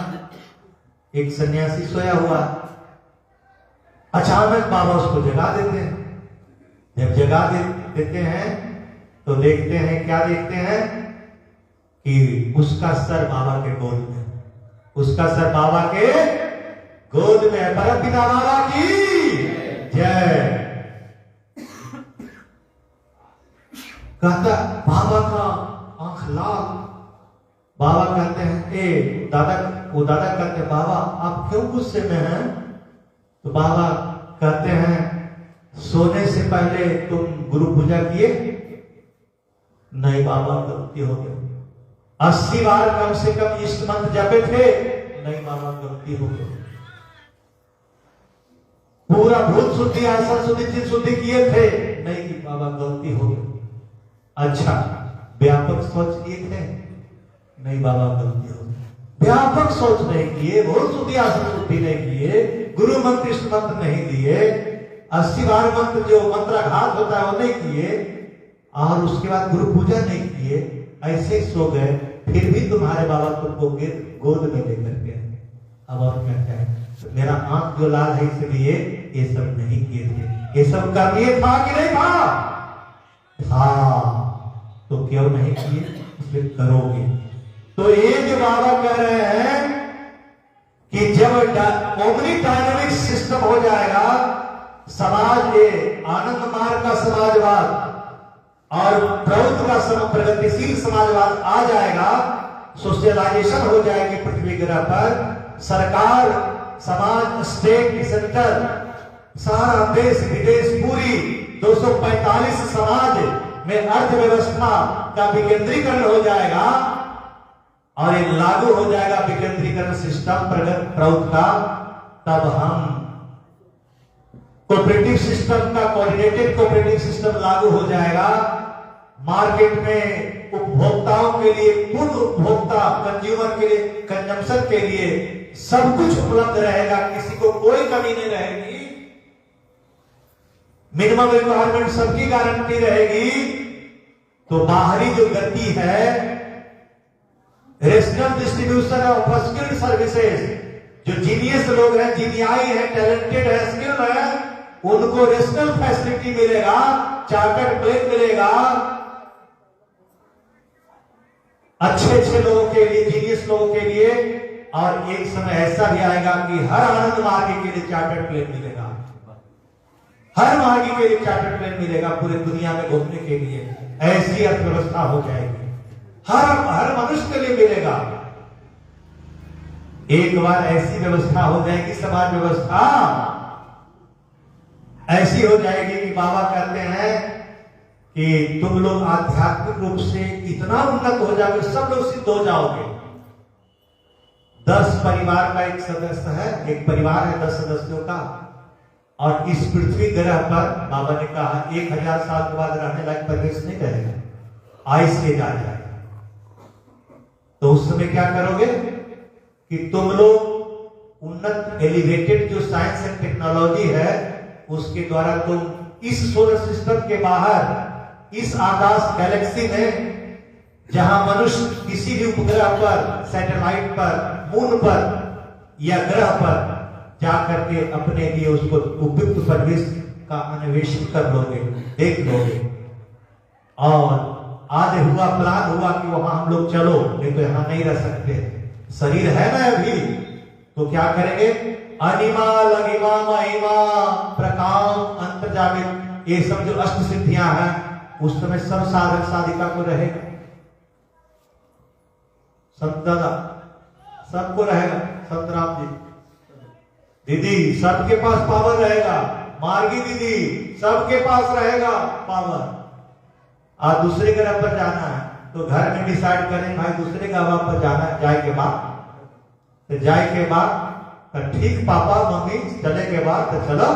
एक सन्यासी सोया हुआ है। अचानक बाबा उसको जगा देते हैं। जब जगा देते हैं तो देखते हैं, क्या देखते हैं कि उसका सर बाबा के गोद में, उसका सर बाबा के गोद में है। परमपिता बाबा की जय। कहता बाबा का आंख लाल। बाबा कहते हैं वो दादा कहते हैं, बाबा आप क्यों गुस्से में हैं? तो बाबा कहते हैं, सोने से पहले तुम गुरु पूजा किए? नहीं बाबा, गलती हो गई। 80 बार कम से कम इष्ट मंत्र जपे थे? नहीं बाबा, गलती हो गई। पूरा भूत शुद्धि, आसन शुद्धि, चित्त शुद्धि किए थे? नहीं बाबा, गलती हो गई। अच्छा, व्यापक सोच लिए थे? नहीं बाबा, गलती हो गई। व्यापक सोच नहीं किए, भूत शुद्धि, आसन शुद्धि नहीं किए, गुरु मंत्र इष्ट मंत्र नहीं दिए, 80 बार मंत्र जो मंत्राघात होता है वो नहीं किए, और उसके बाद गुरु पूजा नहीं किए, ऐसे ही सो गए, फिर भी तुम्हारे बाबा तुमको गोद में लेकर के। अब और क्या चाहे? तो मेरा आंख जो लाल है इसलिए ये सब नहीं किए थे। ये सब करनिए था कि नहीं था? तो क्यों नहीं किए? इसलिए करोगे। तो ये जो बाबा कह रहे हैं कि जब ओमनी डायनेमिक सिस्टम हो जाएगा, समाज ये आनंद मार्ग का समाजवाद और प्रौद्ध का प्रगतिशील समाजवाद आ जाएगा, सोशलाइजेशन हो जाएगी पृथ्वी ग्रह पर, सरकार, समाज, स्टेट, सेंटर, सारा देश विदेश, पूरी 245 समाज में अर्थव्यवस्था का विकेंद्रीकरण हो जाएगा, और ये लागू हो जाएगा विकेंद्रीकरण सिस्टम प्रौद्ध का। तब हम कोऑपरेटिव सिस्टम का, कोऑर्डिनेटेड कोऑपरेटिव सिस्टम लागू हो जाएगा। मार्केट में उपभोक्ताओं के लिए, खुद उपभोक्ता कंज्यूमर के लिए, कंजम्पशन के लिए सब कुछ उपलब्ध रहेगा, किसी को कोई कमी नहीं रहेगी, मिनिमम रिक्वायरमेंट सबकी गारंटी रहेगी, तो बाहरी जो गति है, rational distribution of skilled services, जो जीनियस लोग हैं, जीनियाई है, टैलेंटेड है, स्किल है, उनको रेशनल फैसिलिटी मिलेगा, चार्टर्ड प्लेन मिलेगा, अच्छे लोगों के लिए, जीनियस लोगों के लिए। और एक समय ऐसा भी आएगा कि हर आनंद मार्गी के लिए चार्टर्ड प्लेन मिलेगा, हर मार्गी के लिए चार्टर्ड प्लेन मिलेगा, पूरे दुनिया में घूमने के लिए ऐसी अर्थव्यवस्था हो जाएगी, हर मनुष्य के लिए मिलेगा। एक बार ऐसी व्यवस्था हो जाएगी, समाज व्यवस्था ऐसी हो जाएगी कि बाबा कहते हैं कि तुम लोग आध्यात्मिक रूप से इतना उन्नत हो जाओगे, सब लोग सिद्ध हो जाओगे। 10 परिवार का एक सदस्य है, एक परिवार है 10 सदस्यों का, और इस पृथ्वी ग्रह पर बाबा ने कहा 1000 साल के बाद रहने लायक परिवेश नहीं रहेगा, आइस एज आ जाएगा। तो उस समय क्या करोगे कि तुम लोग उन्नत एलिवेटेड जो साइंस एंड टेक्नोलॉजी है उसके द्वारा तुम इस सोलर सिस्टम के बाहर, इस आकाश गैलेक्सी में, जहां मनुष्य किसी भी उपग्रह पर, सैटेलाइट पर, मून पर या ग्रह पर जाकर के अपने लिए उसको उपयुक्त परिवेश का अन्वेषण कर लोगे, देख लोगे। और आज प्लान हुआ कि वहां हम लोग चलो, नहीं तो यहां नहीं रह सकते, शरीर है ना अभी, तो क्या करेंगे, अनिमा लगिमा महिमा प्रकाम अंतर्जामित, ये सब जो अष्ट सिद्धियां हैं उस समय सब साधक साधिका को रहेगा, सब दादा सबको रहेगा, सतराम जी दीदी सबके पास पावर रहेगा, मार्गी दीदी सबके पास रहेगा पावर। आज दूसरे ग्रह पर जाना है तो घर में डिसाइड करें भाई दूसरे ग्रह पर जाना है, जाए के बाद तो जाए के बाद तो ठीक, पापा मम्मी चले के बाद तो चलो,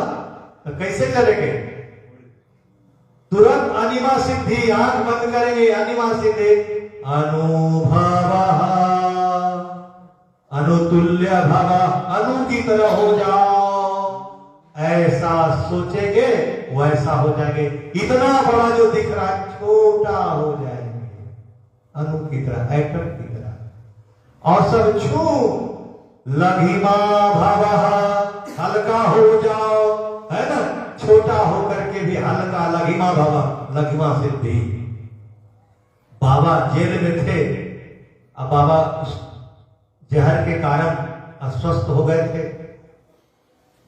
तो कैसे चलेंगे, तुरंत अनिमा सिद्धि, आंख बंद करेंगे, अनिमा सिद्धि, अनुभव अनुतुल्य भव, अनु की तरह हो जाओ, ऐसा सोचेंगे वैसा हो जाएंगे, इतना बड़ा जो दिख रहा है छोटा हो जाएंगे, अनु की तरह, एटम की तरह। और सब छू लघिमा भव, हल्का हो जाओ, है ना, छोटा होकर के भी हल्का, लघिमा भव, लघिमा सिद्धि। बाबा जेल में थे, अब बाबा जहर के कारण अस्वस्थ हो गए थे,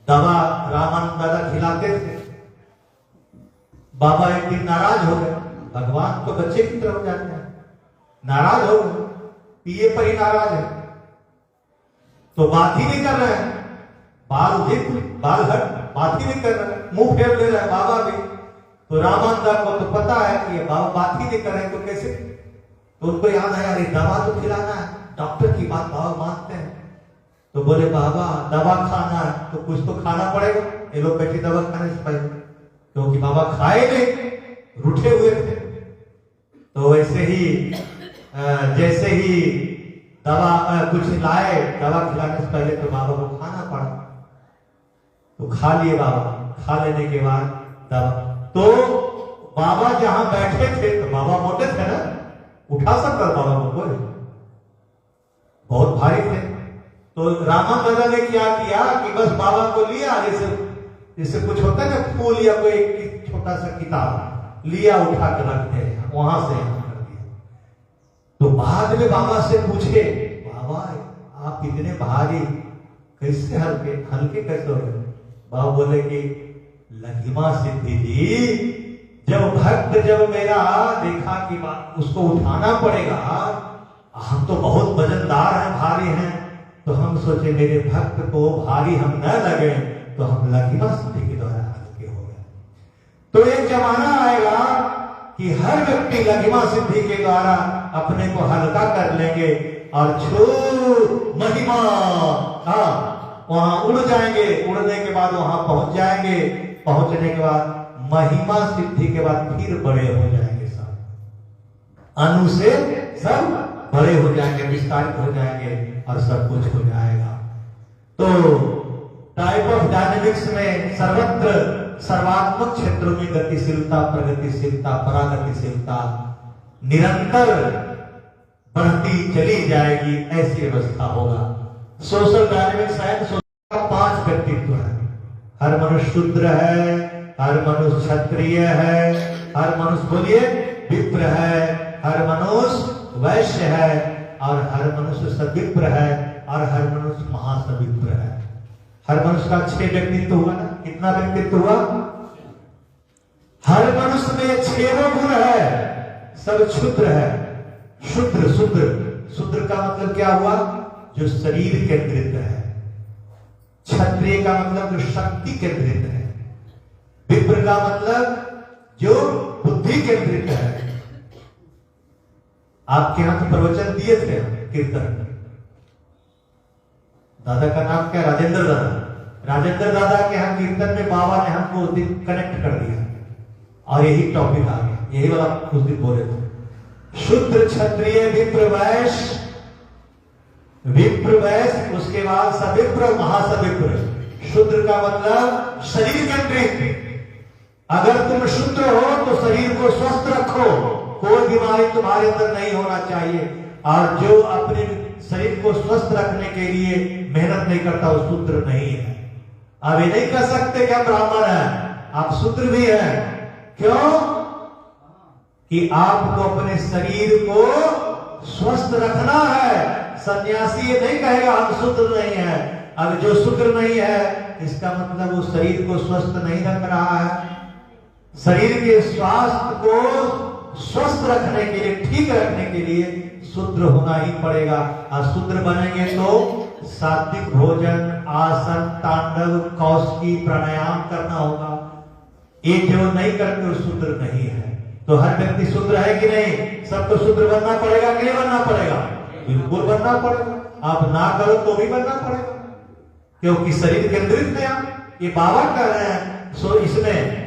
दवा रामानंद दादा खिलाते थे, बाबा एक दिन नाराज हो गए, भगवान तो बच्चे की तरफ जाते हैं, नाराज हो गए, पिए पर ही नाराज है, तो बात ही नहीं कर रहे हैं, बाल हट, बात ही नहीं कर रहे, मुंह फेर ले रहे हैं बाबा भी। तो रामानंदा को तो पता है कि ये बाबा बात ही नहीं कर रहे, तो कैसे, तो उनको याद है यार दवा तो खिलाना है, डॉक्टर की बात बाबा मानते हैं, तो बोले बाबा दवा खाना है तो कुछ तो खाना पड़ेगा, ये लोग बैठे दवा खाने से पहले, क्योंकि बाबा खाए नहीं, रूठे हुए थे। तो वैसे ही जैसे ही दवा कुछ लाए, दवा खिलाने से पहले तो बाबा को खाना पड़ा, तो खा लिए बाबा, खा लेने के बाद दवा, तो बाबा जहां बैठे थे तो बाबा मोटे थे ना, उठा सकता बाबा को कोई, बहुत भारी थे। तो रामानंद दादा ने क्या किया कि बस बाबा को लिया, जैसे कुछ होता है ना फूल या कोई छोटा सा किताब लिया, उठा कर रखते हैं, वहां से कर दिया। तो बाद में बाबा से पूछे, बाबा आप इतने भारी कैसे, हल्के कैसे हो गए? बाबा बोले कि लघिमा सिद्धि जी, जब भक्त जब मेरा देखा कि उसको उठाना पड़ेगा, हम तो बहुत वजनदार हैं, भारी हैं, तो हम सोचे मेरे भक्त को भारी हम न लगे, तो हम लघिमा सिद्धि के द्वारा हल्के हो गए। तो एक जमाना आएगा कि हर व्यक्ति लघिमा सिद्धि के द्वारा अपने को हल्का कर लेंगे और छो महिमा, वहां उड़ जाएंगे, उड़ने के बाद वहां पहुंच जाएंगे, पहुंचने के बाद महिमा सिद्धि के बाद फिर बड़े हो जाएंगे सब। अनु से सब बड़े हो जाएंगे, विस्तारित हो जाएंगे और सब कुछ हो जाएगा। तो टाइप ऑफ डायनेमिक्स में सर्वत्र सर्वात्मक क्षेत्रों में गतिशीलता, प्रगतिशीलता, परागतिशीलता निरंतर बढ़ती चली जाएगी, ऐसी व्यवस्था होगा। सोशल डायनेमिक्स है, सोशल का 5 व्यक्तित्व है। हर मनुष्य शूद्र है, हर मनुष्य क्षत्रिय है, हर मनुष्य बोलिए विप्र है, हर मनुष्य वैश्य है, और हर मनुष्य सविप्र है, और हर मनुष्य महासविप्र है। हर मनुष्य का 6 व्यक्तित्व हुआ ना? कितना व्यक्तित्व हुआ? हर मनुष्य में 6 गुण है, सब क्षुद्र है। शुद्र शुद्र शुद्र का मतलब क्या हुआ? जो शरीर केंद्रित है। क्षत्रिय का मतलब जो शक्ति केंद्रित है। विप्र का मतलब जो बुद्धि केंद्रित है। आपके यहां तो प्रवचन दिए थे कीर्तन। दादा का नाम क्या? राजेंद्र दादा। राजेंद्र दादा के यहाँ कीर्तन में बाबा ने हमको उस दिन कनेक्ट कर दिया और यही टॉपिक आ गया, यही वाला उस दिन बोले थे। शुद्र, क्षत्रिय, विप्र, वैश्य, विप्र वैश्य, उसके बाद सविप्र, महासविप्र। शुद्र का मतलब शरीर केंद्रित। अगर तुम शुद्र हो तो शरीर को स्वस्थ रखो, कोई बीमारी तुम्हारे अंदर नहीं होना चाहिए। और जो अपने शरीर को स्वस्थ रखने के लिए मेहनत नहीं करता वो शूद्र नहीं है। आप ये नहीं कह सकते कि हम ब्राह्मण हैं, आप शूद्र भी हैं। क्यों? कि आपको अपने शरीर को स्वस्थ रखना है। सन्यासी ये नहीं कहेगा हम शूद्र नहीं है। अब जो शूद्र नहीं है इसका मतलब वो शरीर को स्वस्थ नहीं रख रहा है। शरीर के स्वास्थ्य को स्वस्थ रखने के लिए, ठीक रखने के लिए शूद्र होना ही पड़ेगा। और शूद्र बनेंगे तो सात्विक भोजन, आसन, तांडव, कौशिकी, प्राणायाम करना होगा। ये जो नहीं करते वो शूद्र नहीं है। तो हर व्यक्ति शूद्र है कि नहीं? सबको शूद्र बनना पड़ेगा कि नहीं बनना पड़ेगा? बिल्कुल बनना पड़ेगा। आप ना करो तो भी बनना पड़ेगा, क्योंकि शरीर केंद्रित है। आप ये बाबा कह रहे हैं। सो इसमें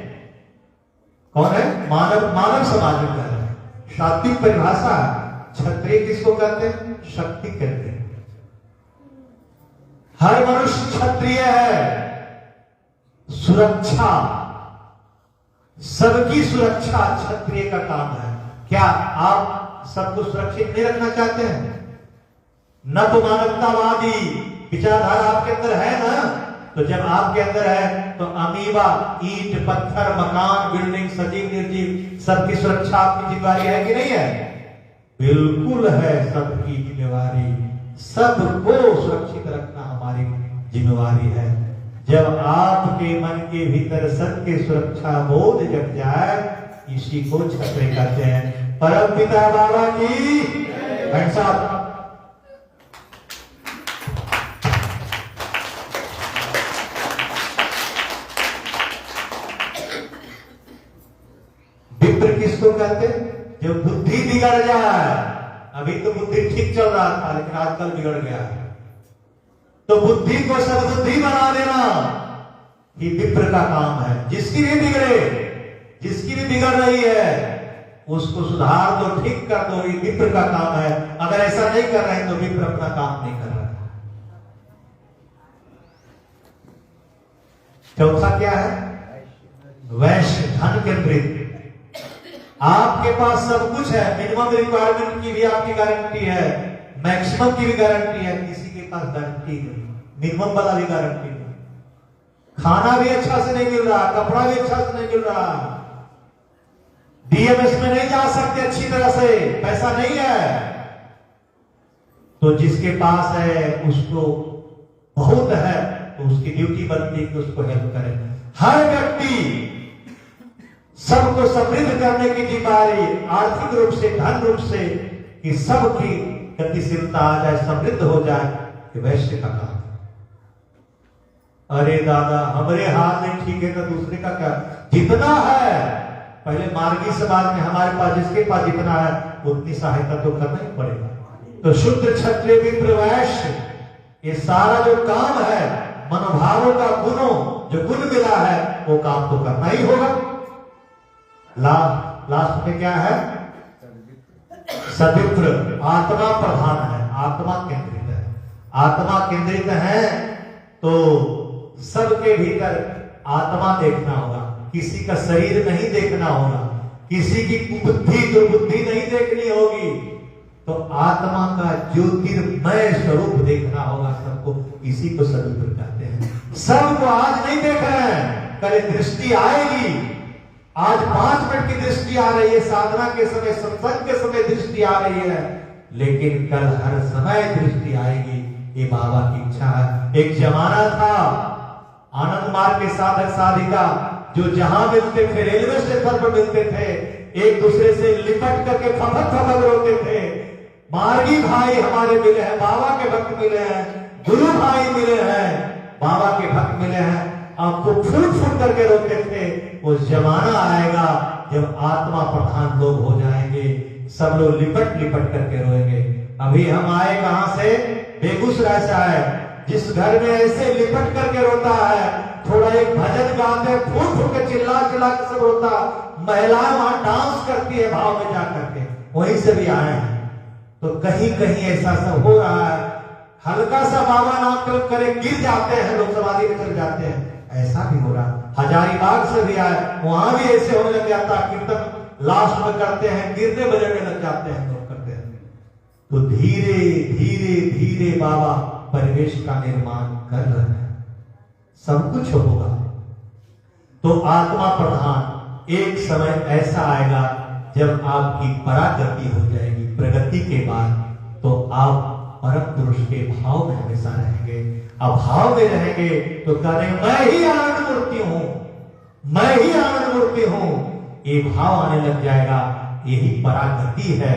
कौन है? मानव समाज में कह रहे हैं। सात्विक परिभाषा है। क्षत्रिय किसको कहते हैं? शक्ति कहते हैं। हर मनुष्य क्षत्रिय है। सुरक्षा, सबकी सुरक्षा क्षत्रिय का काम है। क्या आप सबको सुरक्षित नहीं रखना चाहते हैं? न तो मानवतावादी विचारधारा आपके अंदर है ना? तो जब आपके अंदर है तो अमीबा, ईंट, पत्थर, मकान, बिल्डिंग, सजीव निर्जीव, सबकी सुरक्षा आपकी जिम्मेदारी है कि नहीं है? बिल्कुल है, सबकी जिम्मेवारी। सबको सुरक्षित रखना हमारी जिम्मेवारी है। जब आपके मन के भीतर सत्य सुरक्षा बोध जग जाए, इसी को क्षत्रिय कहते हैं। परम पिता बाबा की साहब। विप्र किसको कहते हैं? जो बुद्धि बिगड़ जाए। अभी तो बुद्धि ठीक चल रहा था, लेकिन आजकल बिगड़ गया है। तो बुद्धि को सद्बुद्धि बना देना ये विप्र का काम है। जिसकी भी बिगड़े, जिसकी भी बिगड़ रही है, उसको सुधार दो, ठीक कर दो, ये विप्र का काम है। अगर ऐसा नहीं कर रहे हैं तो विप्र अपना काम नहीं कर रहा है। चौथा क्या है? वैश्य, धन केंद्रित। आपके पास सब कुछ है, मिनिमम रिक्वायरमेंट की भी आपकी गारंटी है, मैक्सिमम की भी गारंटी है। किसी के पास गारंटी नहीं, मिनिमम वाला भी गारंटी नहीं। खाना भी अच्छा से नहीं मिल रहा, कपड़ा भी अच्छा से नहीं मिल रहा, डीएमएस में नहीं जा सकते अच्छी तरह से, पैसा नहीं है। तो जिसके पास है उसको बहुत है, तो उसकी ड्यूटी बनती है कि उसको हेल्प करें। हर व्यक्ति सबको समृद्ध करने की जिम्मेदारी, आर्थिक रूप से, धन रूप से, कि सबकी गतिशीलता आ जाए, समृद्ध हो जाए, कि वैश्य का काम। अरे दादा हमारे हाथ नहीं ठीक है तो दूसरे का क्या? जितना है, पहले मार्गी समाज में हमारे पास जिसके पास जितना है उतनी सहायता तो करना ही पड़ेगा। तो शुद्ध, क्षत्रिय, विप्र, वैश्य, ये सारा जो काम है, मनोभावों का गुणों जो गुण मिला है, वो काम तो करना ही होगा। लास्ट में क्या है? सविप्र आत्मा प्रधान है, आत्मा केंद्रित है। आत्मा केंद्रित है तो सबके भीतर आत्मा देखना होगा, किसी का शरीर नहीं देखना होगा, किसी की कुबुद्धि दुर्बुद्धि नहीं देखनी होगी, तो आत्मा का ज्योतिर्मय स्वरूप देखना होगा सबको। इसी को सविप्र कहते हैं। सबको आज नहीं देख रहे हैं, कल दृष्टि आएगी। आज 5 मिनट की दृष्टि आ रही है, साधना के समय, सत्संग के समय दृष्टि आ रही है, लेकिन कल हर समय दृष्टि आएगी। ये बाबा की इच्छा है। एक जमाना था आनंद मार्ग के साधक साधिका जो जहां मिलते थे, रेलवे स्टेशन पर मिलते थे, एक दूसरे से लिपट करके फपक फपक रोते थे। मार्गी भाई हमारे मिले हैं, बाबा के भक्त मिले हैं, गुरु भाई मिले हैं, बाबा के भक्त मिले हैं, आपको फूट फूट करके रोते थे। वो जमाना आएगा जब आत्मा प्रधान लोग हो जाएंगे, सब लोग लिपट लिपट करके रोएंगे। अभी हम आए कहां से? बेगूसराय से आए। जिस घर में ऐसे लिपट करके रोता है, थोड़ा एक भजन गाते, फूट फूट के चिल्ला चिल्ला के सब रोता, महिलाएं वहां डांस करती है भाव में जाकर के, वहीं से भी आए हैं। तो कहीं कहीं ऐसा सब हो रहा है, हल्का सा बाबा नाम जप करे गिर जाते हैं लोग, समाधि में चल जाते हैं, ऐसा भी हो रहा। हजारीबाग से भी आए, वहां भी ऐसे होने लग जाता, कीर्तन लास्ट में करते हैं, गिरने बजने लग जाते हैं लोग, करते हैं। तो धीरे धीरे धीरे बाबा परिवेश का निर्माण कर रहे हैं, सब कुछ होगा। तो आत्मा प्रधान एक समय ऐसा आएगा जब आपकी परागति हो जाएगी, प्रगति के बाद तो आप परम पुरुष के भाव में हमेशा रहेंगे। अभाव में रहेंगे तो कहें मैं ही आनंद मूर्ति हूं, मैं ही आनंद मूर्ति हूं, ये भाव आने लग जाएगा। यही परागति है।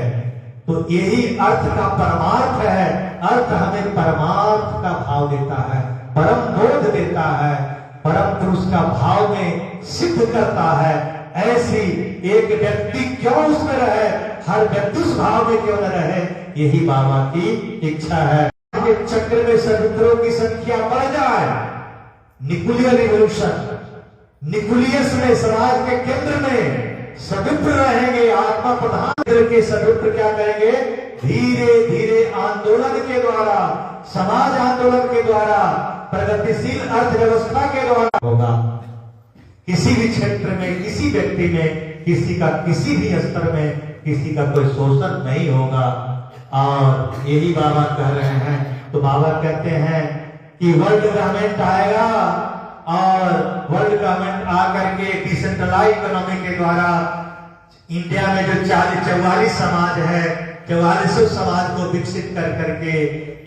तो यही अर्थ का परमार्थ है। अर्थ हमें परमार्थ का भाव देता है, परम बोध देता है, परम पुरुष का भाव में सिद्ध करता है। ऐसी एक व्यक्ति क्यों उसमें रहे, हर व्यक्ति उस भाव में क्यों न रहे, यही बाबा की इच्छा है। चक्र में सविप्रों की संख्या बढ़ जाए। निकुलियर रिवोल्यूशन, निकुलियस में समाज के केंद्र में सविप्र रहेंगे, आत्मा प्रधान के सविप्र क्या करेंगे? धीरे धीरे आंदोलन के द्वारा, समाज आंदोलन के द्वारा, प्रगतिशील अर्थव्यवस्था के द्वारा होगा। किसी भी क्षेत्र में, किसी व्यक्ति में, किसी का किसी भी स्तर में किसी का कोई शोषण नहीं होगा। और यही बाबा कह रहे हैं। तो बाबा कहते हैं कि वर्ल्ड गवर्नमेंट आएगा और वर्ल्ड गवर्नमेंट आकर के डिसेंट्रलाइज इकोनॉमी के द्वारा इंडिया में जो 44 समाज है, 44 समाज को विकसित कर करके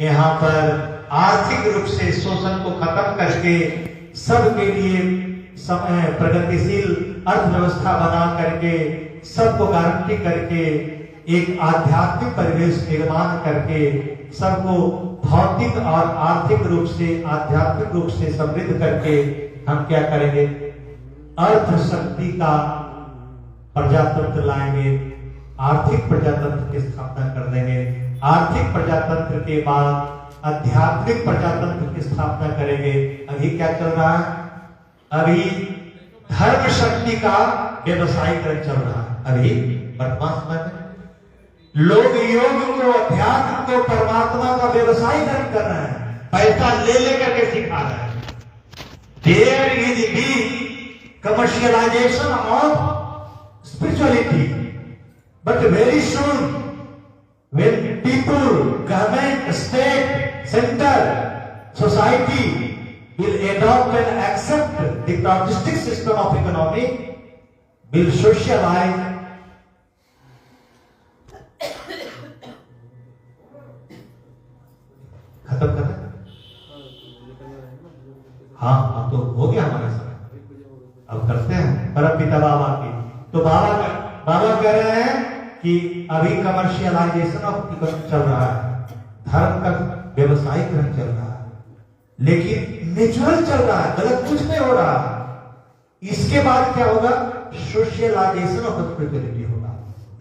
यहाँ पर आर्थिक रूप से शोषण को खत्म करके सबके लिए समय प्रगतिशील अर्थव्यवस्था बना करके, सबको गारंटी करके, एक आध्यात्मिक परिवेश निर्माण करके, सबको भौतिक और आर्थिक रूप से, आध्यात्मिक रूप से समृद्ध करके हम क्या करेंगे? अर्थ शक्ति का प्रजातंत्र लाएंगे, आर्थिक प्रजातंत्र की स्थापना कर देंगे। आर्थिक प्रजातंत्र के बाद आध्यात्मिक प्रजातंत्र की स्थापना करेंगे। अभी क्या चल रहा है? अभी धर्म शक्ति का व्यवसायीकरण चल रहा है। अभी वर्तमान समय में लोग योग को, अध्यात्म को, परमात्मा का व्यवसायीकरण कर रहे हैं, पैसा ले लेकर के सिखा रहे हैं। There is the commercialization of spirituality, but very soon, when people, government, state, center, society will adopt and accept the pragmatic system of economy, will socialize. खत्म कर दे। हाँ, तो हो गया हमारा समय। अब करते हैं परम पिता बाबा की। तो बाबा कह रहे हैं कि अभी कमर्शियलाइजेशन ऑफ इकोनॉमी चल रहा है, धर्म का व्यवसायीकरण चल रहा है, लेकिन नेचुरल चल रहा है, गलत कुछ नहीं हो रहा। इसके बाद क्या होगा? सोशलाइजेशन ऑफ स्पिरिचुअलिटी होगा,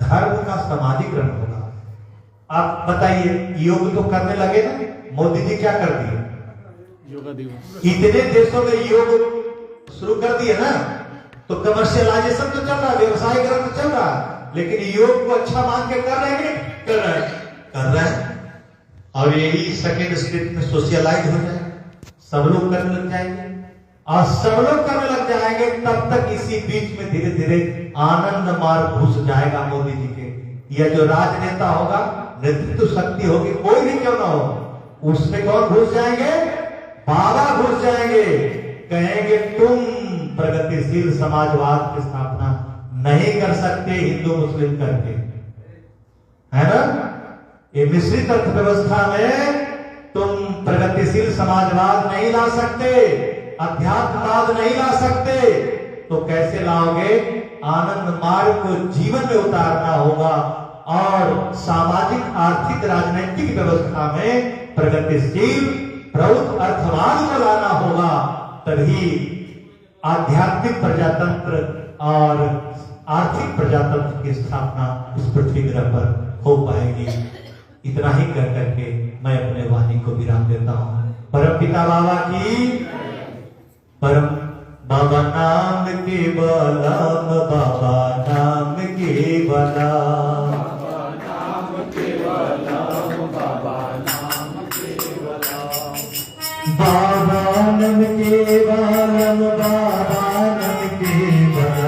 धर्म का समाजीकरण होगा। आप बताइए, योग तो करने लगे ना? मोदी जी क्या कर दिए? योगा दिवस। इतने देशों में योग शुरू कर दिए ना, तो कमर्शियलाइजेशन तो चल रहा है, व्यवसायीकरण तो चल रहा है। लेकिन योग को अच्छा मान के कर रहे हैं, कर रहे हैं। और यही सेकेंड स्टेट में सोशलाइज हो जाए, सब लोग करने लग जाएंगे, और सब लोग करने लग जाएंगे, तब तक इसी बीच में धीरे धीरे आनंद मार्ग घुस जाएगा मोदी जी के। यह जो राजनेता होगा, नेतृत्व शक्ति होगी, कोई भी क्यों ना हो, उसमें कौन घुस जाएंगे? बाबा घुस जाएंगे, कहेंगे तुम प्रगतिशील समाजवाद की स्थापना नहीं कर सकते हिंदू मुस्लिम करके, है ना? ये मिश्रित अर्थव्यवस्था में तुम प्रगतिशील समाजवाद नहीं ला सकते, अध्यात्मवाद नहीं ला सकते, तो कैसे लाओगे? आनंद मार्ग को जीवन में उतारना होगा और सामाजिक आर्थिक राजनीतिक व्यवस्था में प्रगतिशील प्रौद्ध अर्थवाद को लाना होगा, तभी आध्यात्मिक प्रजातंत्र और आर्थिक प्रजातंत्र की स्थापना इस पृथ्वी ग्रह पर हो पाएगी। इतना ही कर करके मैं अपने वाणी को विराम देता हूं। परम पिता बाबा की, परम बाबा नाम के बलम, बाबा नाम के बलम, बाबा नाम के बलम, बाबा नाम के बलम, बाबा नाम के बलम, बाबा नाम के बलम,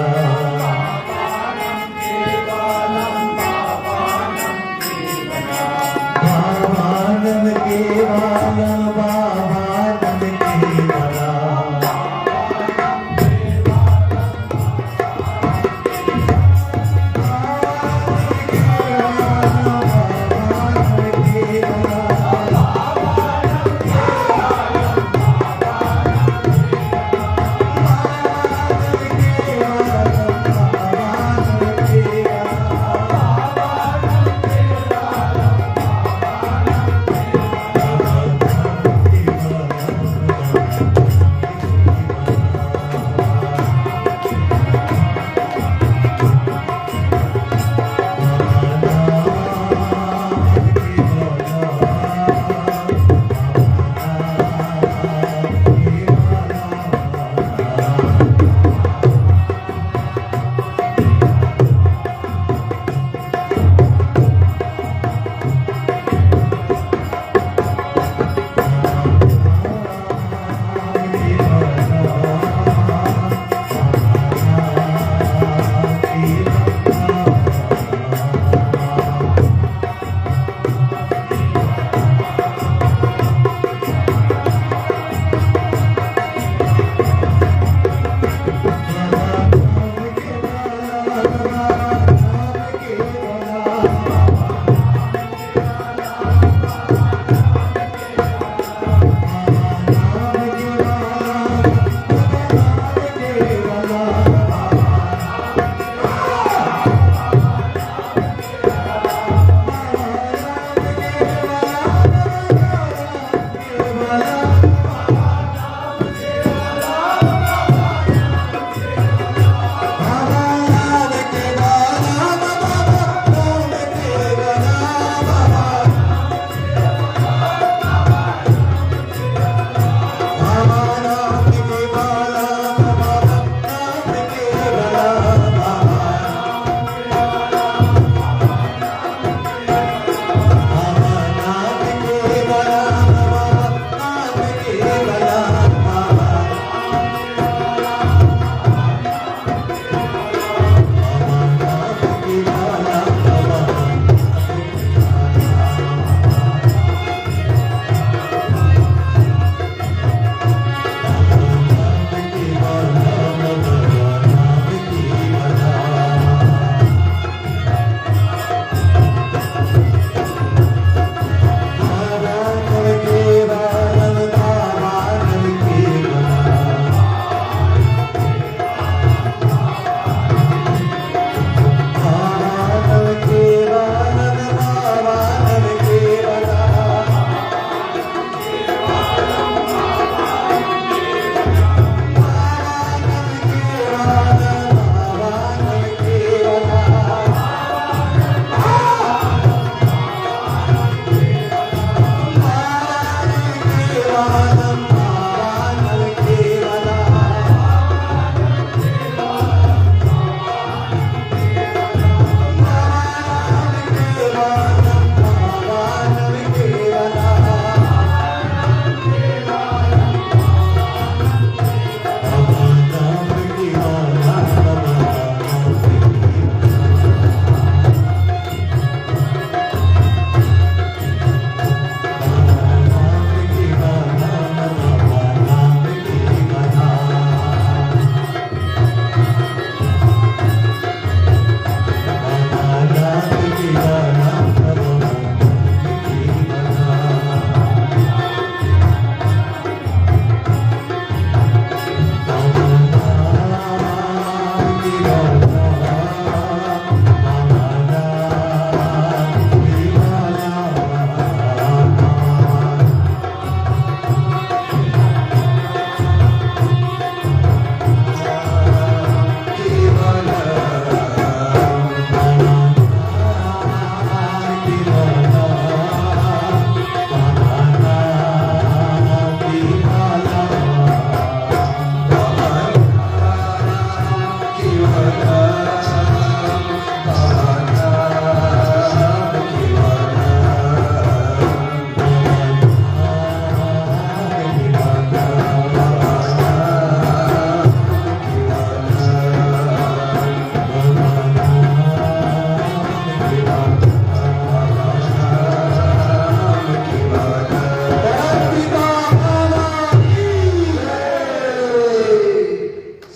नम के वालम, बाबा नम के वालम,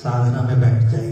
साधना में बैठ जाइए।